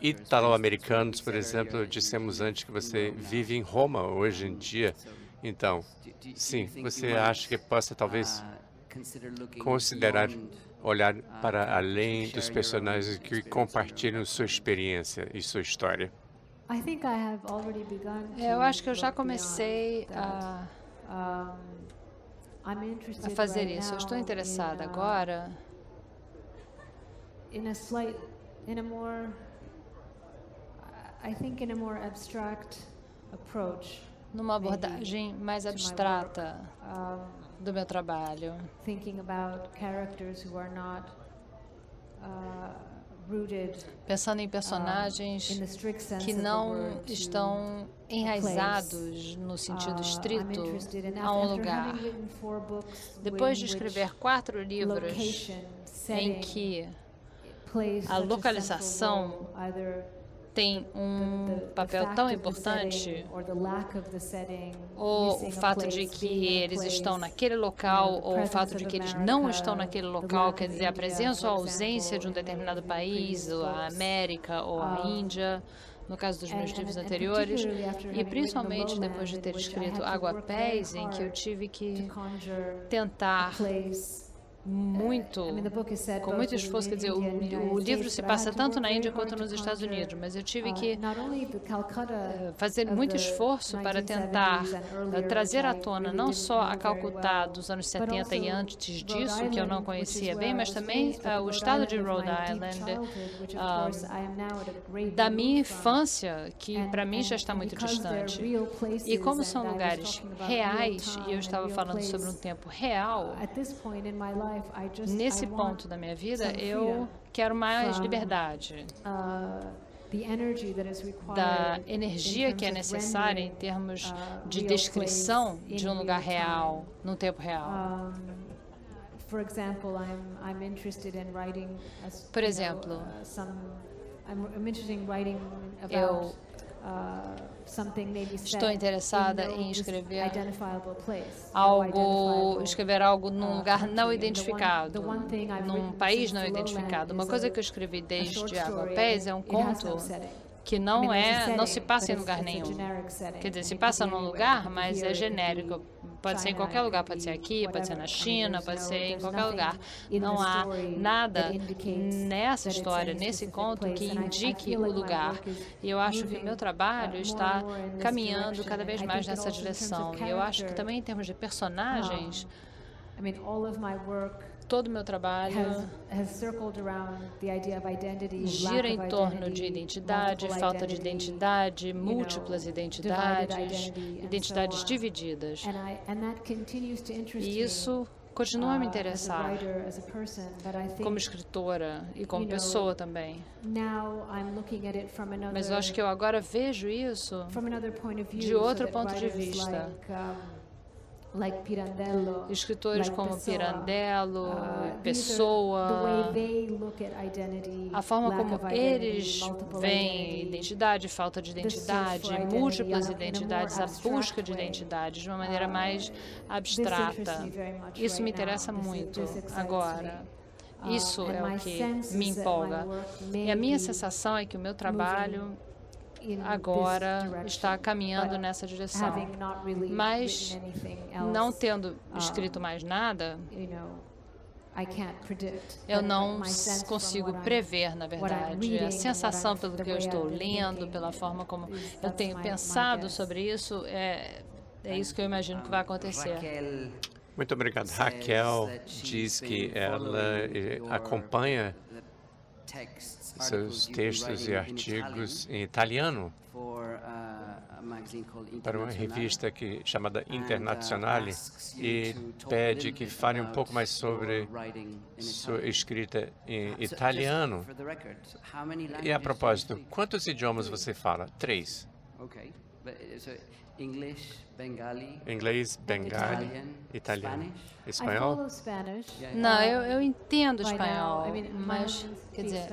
italo-americanos, por exemplo? Dissemos antes que você vive em Roma hoje em dia. Então, sim, você acha que possa talvez considerar olhar para além dos personagens que compartilham sua experiência e sua história? Eu acho que eu já comecei a fazer isso. Eu estou interessada agora numa abordagem mais abstrata do meu trabalho, pensando em personagens que não estão enraizados no sentido estrito a um lugar. Depois de escrever 4 livros em que a localização tem um papel tão importante, ou o fato de que eles estão naquele local, ou o fato de que eles não estão naquele local, quer dizer, a presença ou a ausência de um determinado país, ou a América ou a Índia, no caso dos meus livros anteriores, e principalmente depois de ter escrito Água Pés, em que eu tive que tentar com muito esforço, quer dizer, o livro se passa tanto na Índia quanto nos Estados Unidos, mas eu tive que fazer muito esforço para tentar trazer à tona não só a Calcutá dos anos 70 e antes disso, que eu não conhecia bem, mas também o estado de Rhode Island, da minha infância, que para mim já está muito distante. E como são lugares reais, e eu estava falando sobre um tempo real, nesse ponto da minha vida, eu quero mais liberdade da energia que é necessária em termos de descrição de um lugar real, num tempo real. Por exemplo, eu estou interessada em escrever algo num lugar não identificado, num país não identificado. Uma coisa que eu escrevi desde Água Pés é um conto que não se passa em lugar nenhum. Quer dizer, se passa num lugar, mas é genérico. Pode ser em qualquer lugar, pode ser aqui, pode ser na China, pode ser em qualquer lugar. Não há nada nessa história, nesse conto, que indique o lugar. E eu acho que o meu trabalho está caminhando cada vez mais nessa direção. E eu acho que também em termos de personagens, todo o meu trabalho gira em torno de identidade, falta de identidade, múltiplas identidades, identidades divididas. E isso continua a me interessar como escritora e como pessoa também. Mas eu acho que eu agora vejo isso de outro ponto de vista. Escritores como Pirandello, Pessoa, a forma como eles veem identidade, falta de identidade, múltiplas identidades, a busca de identidade de uma maneira mais abstrata. Isso me interessa muito agora. Isso é o que me empolga. E a minha sensação é que o meu trabalho agora está caminhando nessa direção. Mas, não tendo escrito mais nada, eu não consigo prever, na verdade. A sensação pelo que eu estou lendo, pela forma como eu tenho pensado sobre isso, é isso que eu imagino que vai acontecer. Muito obrigado. Raquel diz que ela acompanha seus textos e artigos em italiano para uma revista chamada Internazionale e pede que fale um pouco mais sobre sua escrita em italiano. E a propósito, quantos idiomas você fala? 3. Inglês, bengali, italiano, espanhol? Não, eu entendo espanhol, mas, quer dizer,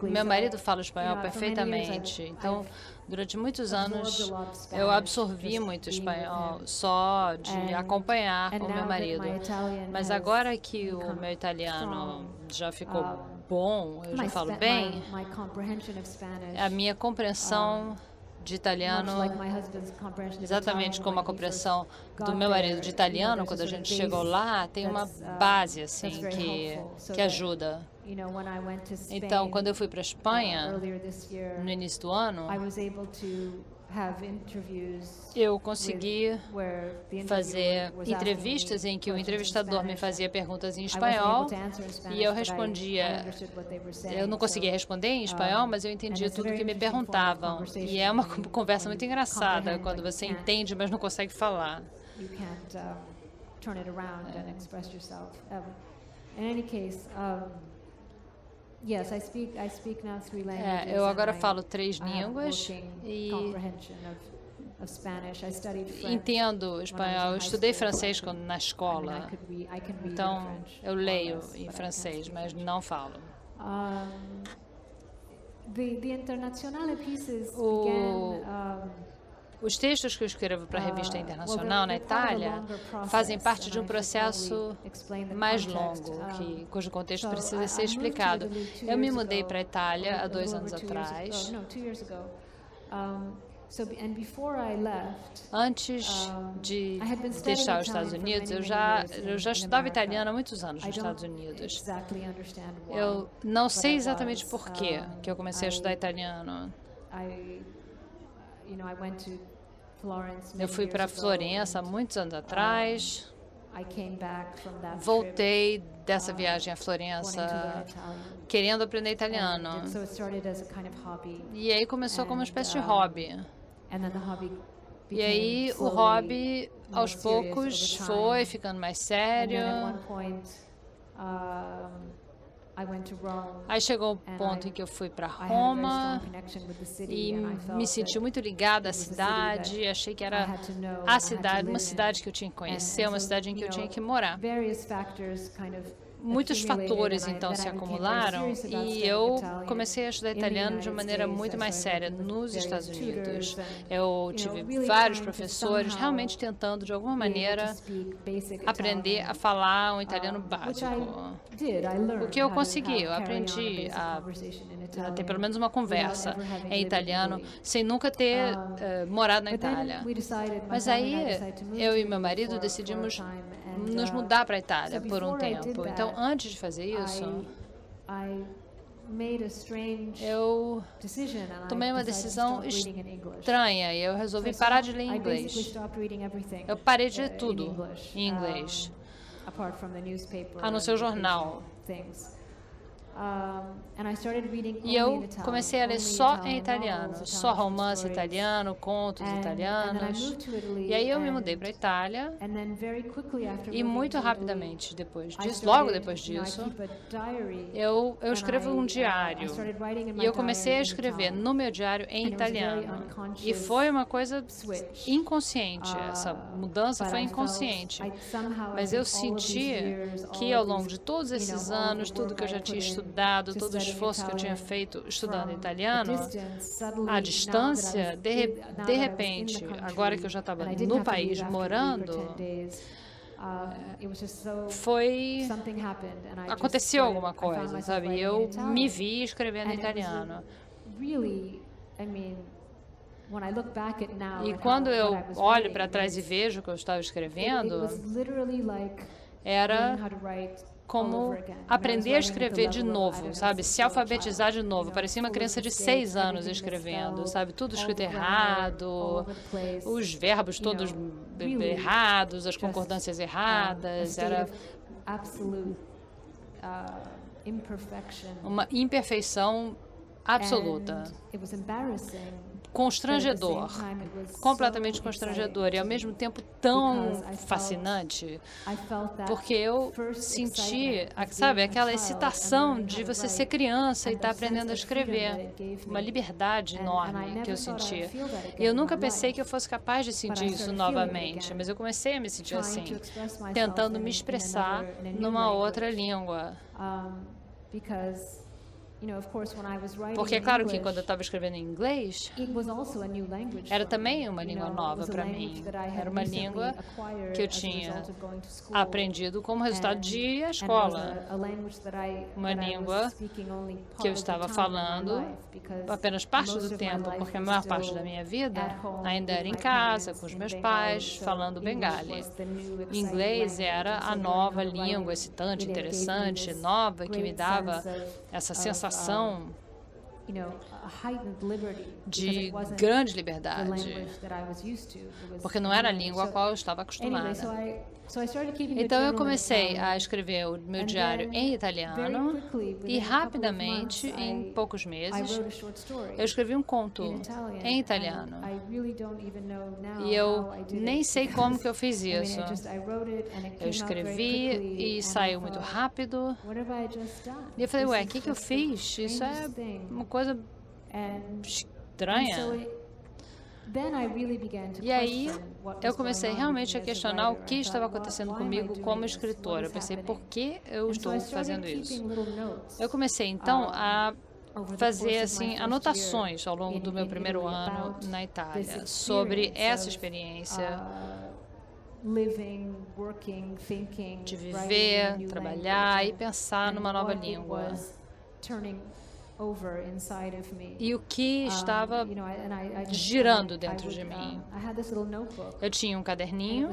meu marido fala espanhol perfeitamente. Então, durante muitos anos, eu absorvi muito espanhol só de acompanhar o meu marido. Mas agora que o meu italiano já ficou bom, eu já falo bem, a minha compreensão de italiano, exatamente como a compreensão do meu marido de italiano, quando a gente chegou lá, tem uma base assim que ajuda. Então, quando eu fui para a Espanha, no início do ano, eu consegui fazer entrevistas em que o entrevistador me fazia perguntas em espanhol e eu respondia. Eu não conseguia responder em espanhol, mas eu entendia tudo que me perguntavam. E é uma conversa muito engraçada quando você entende, mas não consegue falar. Eu agora falo 3 línguas e entendo espanhol. Eu estudei francês na escola, então eu leio em francês, mas não falo. Os textos que eu escrevo para a revista internacional na Itália fazem parte de um processo mais longo, cujo contexto precisa ser explicado. Eu me mudei para a Itália há 2 anos atrás. Antes de deixar os Estados Unidos, eu já estudava italiano há muitos anos nos Estados Unidos. Eu não sei exatamente por que eu comecei a estudar italiano. Eu fui para Florença há muitos anos atrás. Voltei dessa viagem a Florença querendo aprender italiano. E aí começou como uma espécie de hobby. E aí o hobby, aos poucos, foi ficando mais sério. Aí chegou o ponto em que eu fui para Roma e me senti muito ligada à cidade. Achei que era a cidade, uma cidade que eu tinha que conhecer, uma cidade em que eu tinha que morar. Muitos fatores, então, se acumularam e eu comecei a estudar italiano de uma maneira muito mais séria nos Estados Unidos. Eu tive vários professores realmente tentando, de alguma maneira, aprender a falar um italiano básico. O que eu consegui? Eu aprendi a ter pelo menos uma conversa em italiano, sem nunca ter morado na Itália. Mas aí, eu e meu marido decidimos nos mudar para a Itália por um tempo. Então, antes de fazer isso, eu tomei uma decisão estranha e eu resolvi parar de ler em inglês. Eu parei de ler tudo em inglês, a não ser o jornal. E eu comecei a ler só em italiano, só romance italiano, contos italianos. E aí eu me mudei para a Itália e muito rapidamente depois disso, logo depois disso, eu escrevo um diário. E eu comecei a escrever no meu diário em italiano. E foi uma coisa inconsciente, essa mudança foi inconsciente. Mas eu senti que ao longo de todos esses anos, tudo que eu já tinha estudado, todo o esforço que eu tinha feito estudando italiano, a distância, de repente, agora que eu já estava no país morando, aconteceu alguma coisa, sabe? Eu me vi escrevendo italiano. E quando eu olho para trás e vejo o que eu estava escrevendo, era como aprender a escrever de novo, sabe? Se alfabetizar de novo. Parecia uma criança de 6 anos escrevendo, sabe? Tudo escrito errado, os verbos todos errados, as concordâncias erradas. Era uma imperfeição absoluta. Constrangedor, completamente constrangedor e ao mesmo tempo tão fascinante, porque eu senti, sabe, aquela excitação de você ser criança e estar aprendendo a escrever, uma liberdade enorme que eu sentia. E eu nunca pensei que eu fosse capaz de sentir isso novamente, mas eu comecei a me sentir assim, tentando me expressar numa outra língua. Porque é claro que quando eu estava escrevendo em inglês, era também uma língua nova para mim. Era uma língua que eu tinha aprendido como resultado de ir à escola. Uma língua que eu estava falando apenas parte do tempo, porque a maior parte da minha vida ainda era em casa, com os meus pais, falando bengali. Inglês era a nova língua, excitante, interessante, nova, que me dava essa sensação de grande liberdade, porque não era a língua a qual eu estava acostumada. Então eu comecei a escrever o meu diário em italiano e rapidamente, em poucos meses, eu escrevi um conto em italiano. E eu nem sei como que eu fiz isso. Eu escrevi e saiu muito rápido. E eu falei, ué, o que eu fiz? Isso é uma coisa estranha. E aí, eu comecei realmente a questionar o que estava acontecendo comigo como escritora. Eu pensei, por que eu estou fazendo isso? Eu comecei, então, a fazer assim anotações ao longo do meu primeiro ano na Itália sobre essa experiência de viver, trabalhar e pensar numa nova língua. E o que estava girando dentro de mim. Eu tinha um caderninho,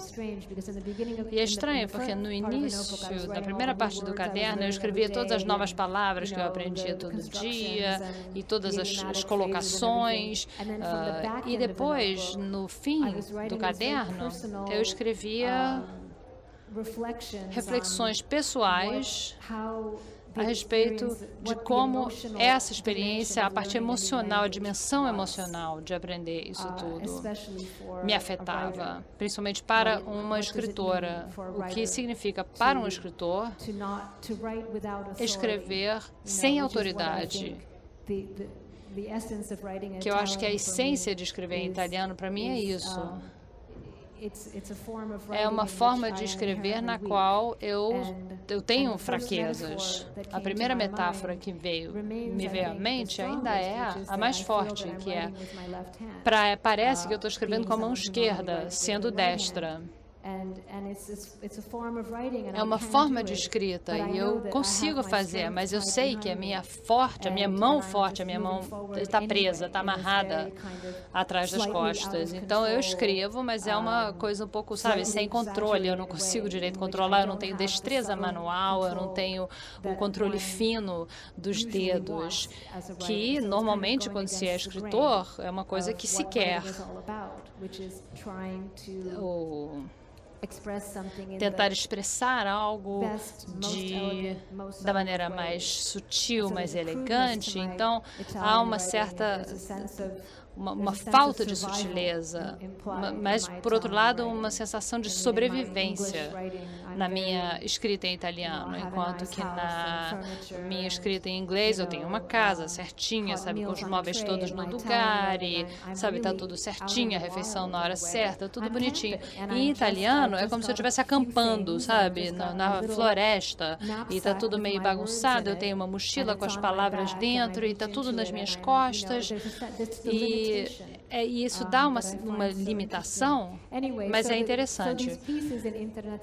e é estranho, porque no início, na primeira parte do caderno, eu escrevia todas as novas palavras que eu aprendia todo dia, e todas as colocações, e depois, no fim do caderno, eu escrevia reflexões pessoais a respeito de como essa experiência, a parte emocional, a dimensão emocional de aprender isso tudo, me afetava, principalmente para uma escritora. O que significa para um escritor escrever sem autoridade. Que eu acho que a essência de escrever em italiano, para mim, é isso. É uma forma de escrever na qual eu tenho fraquezas. A primeira metáfora que me veio à mente ainda é a mais forte, que é parece que eu estou escrevendo com a mão esquerda, sendo destra. É uma forma de escrita e eu consigo fazer, mas eu sei que a minha mão está presa, está amarrada atrás das costas. Então eu escrevo, mas é uma coisa um pouco, sabe, sem controle. Eu não consigo direito controlar, eu não tenho destreza manual, eu não tenho o controle fino dos dedos, que normalmente quando se é escritor é uma coisa que se quer. Tentar expressar algo da maneira mais sutil, mais elegante. Então, há uma certa uma falta de sutileza, mas, por outro lado, uma sensação de sobrevivência na minha escrita em italiano, enquanto que na minha escrita em inglês eu tenho uma casa certinha, sabe, com os móveis todos no lugar, e, sabe, tá tudo certinho, a refeição na hora certa, tudo bonitinho. E em italiano é como se eu estivesse acampando, sabe, na floresta, e tá tudo meio bagunçado, eu tenho uma mochila com as palavras dentro, e tá tudo nas minhas costas, e isso dá uma limitação, mas é interessante.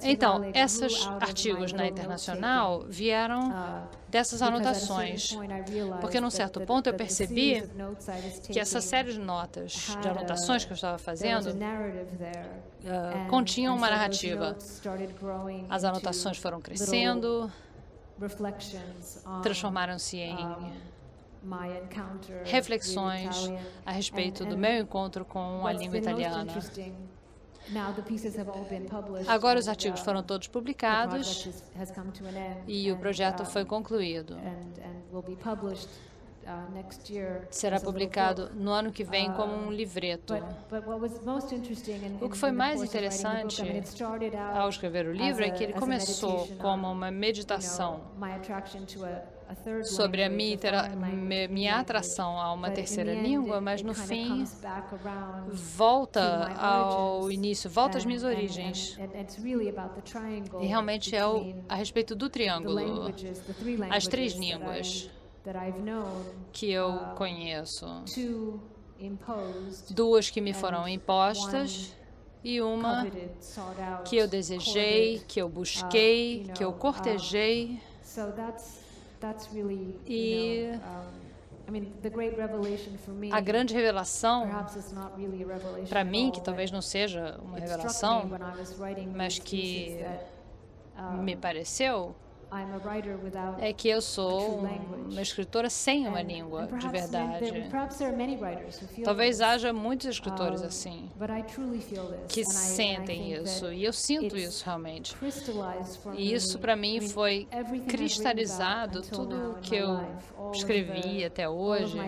Então, esses artigos na Internacional vieram dessas anotações, porque num certo ponto eu percebi que essa série de notas, de anotações que eu estava fazendo, continham uma narrativa. As anotações foram crescendo, transformaram-se em reflexões a respeito do meu encontro com a língua italiana. Agora os artigos foram todos publicados e o projeto foi concluído. Será publicado no ano que vem como um livreto. O que foi mais interessante ao escrever o livro é que ele começou como uma meditação sobre a minha atração a uma terceira língua, mas no fim volta ao início, volta às minhas origens. E realmente é a respeito do triângulo, as três línguas que eu conheço. Duas que me foram impostas e uma que eu desejei, que eu busquei, que eu cortejei. E a grande revelação, para mim, que talvez não seja uma revelação, mas que me pareceu, é que eu sou uma escritora sem uma língua, de verdade. Talvez haja muitos escritores assim, que sentem isso, e eu sinto isso realmente. E isso, para mim, foi cristalizado, tudo o que eu escrevi até hoje,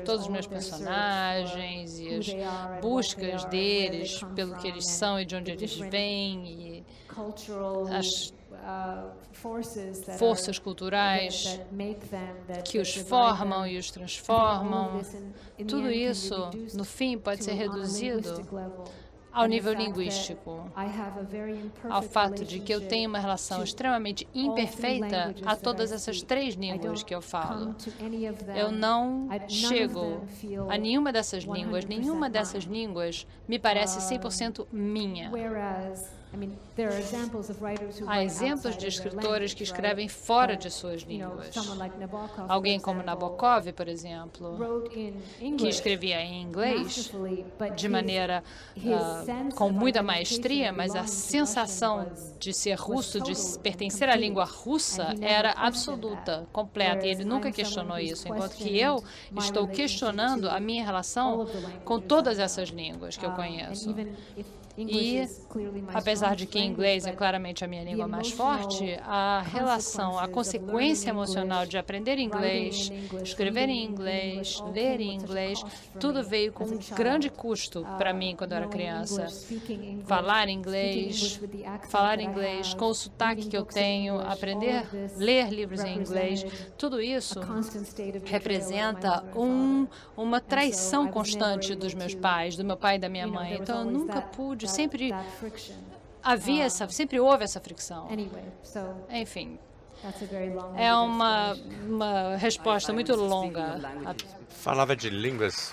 todos os meus personagens e as buscas deles pelo que eles são e de onde eles vêm, e as forças culturais que os formam e os transformam. Tudo isso, no fim, pode ser reduzido ao nível linguístico, ao fato de que eu tenho uma relação extremamente imperfeita a todas essas 3 línguas que eu falo. Eu não chego a nenhuma dessas línguas me parece 100% minha. Há exemplos de escritores que escrevem fora de suas línguas. Alguém como Nabokov, por exemplo, que escrevia em inglês de maneira com muita maestria, mas a sensação de ser russo, de pertencer à língua russa, era absoluta, completa, e ele nunca questionou isso, enquanto que eu estou questionando a minha relação com todas essas línguas que eu conheço. E, apesar de que inglês é claramente a minha língua mais forte, a relação, a consequência emocional de aprender inglês, escrever em inglês, ler em inglês, tudo veio com um grande custo para mim quando eu era criança. Falar inglês com o sotaque que eu tenho, aprender, ler livros em inglês, tudo isso representa uma traição constante dos meus pais, do meu pai e da minha mãe. Então, eu nunca pude. Sempre houve essa fricção. Enfim, é uma resposta muito longa. Falava de línguas.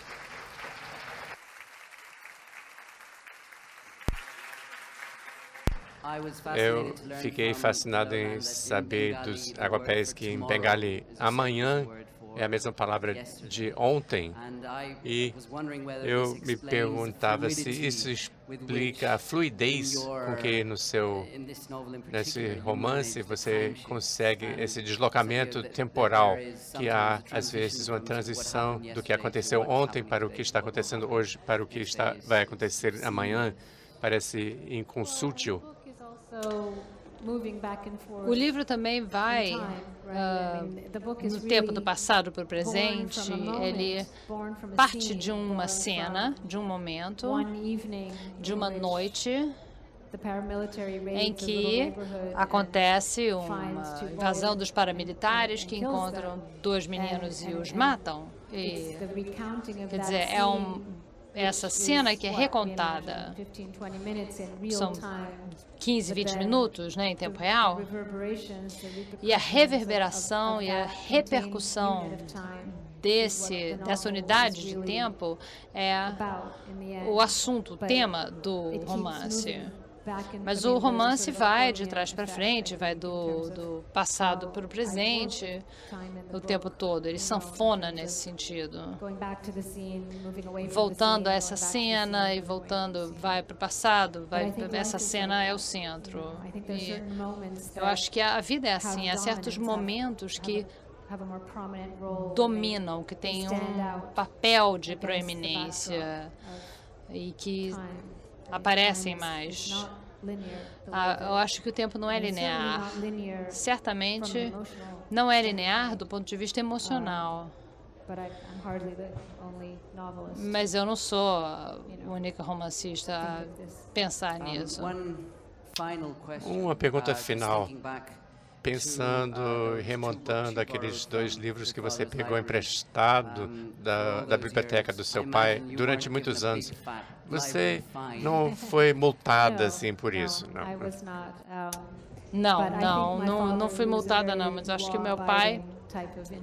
Eu fiquei fascinado em saber dos aguapés que em Bengali amanhã é a mesma palavra de ontem, e eu me perguntava se isso explica a fluidez com que nesse romance você consegue esse deslocamento temporal, que há, às vezes, uma transição do que aconteceu ontem para o que está acontecendo hoje, para o que vai acontecer amanhã. Parece inconsútil. O livro também vai no tempo do passado para o presente. Ele parte de uma cena, de um momento, de uma noite em que acontece uma invasão dos paramilitares que encontram 2 meninos e os matam. E, quer dizer, essa cena que é recontada, são 15, 20 minutos, né, em tempo real, e a reverberação e a repercussão dessa unidade de tempo é o assunto, o tema do romance. Mas o romance vai de trás para frente, vai do passado para o presente o tempo todo. Ele sanfona nesse sentido. Voltando a essa cena e voltando, vai para o passado, essa cena é o centro. E eu acho que a vida é assim, há certos momentos que dominam, que têm um papel de proeminência e que aparecem mais. Eu acho que o tempo não é linear. Certamente não é linear do ponto de vista emocional. Mas eu não sou a única romancista a pensar nisso. Uma pergunta final. Pensando e remontando aqueles 2 livros que você pegou emprestado da biblioteca do seu pai durante muitos anos, você não foi multada assim por isso, não? Não fui multada não, mas acho que o meu pai,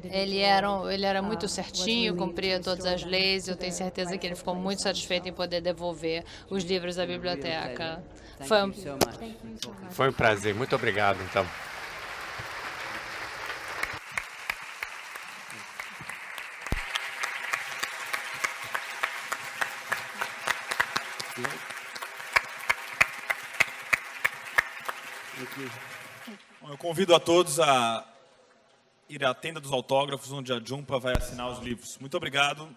ele era muito certinho, cumpria todas as leis. Eu tenho certeza que ele ficou muito satisfeito em poder devolver os livros à biblioteca. Foi um prazer. Muito obrigado, então. Eu convido a todos a ir à tenda dos autógrafos, onde a Jhumpa vai assinar os livros. Muito obrigado.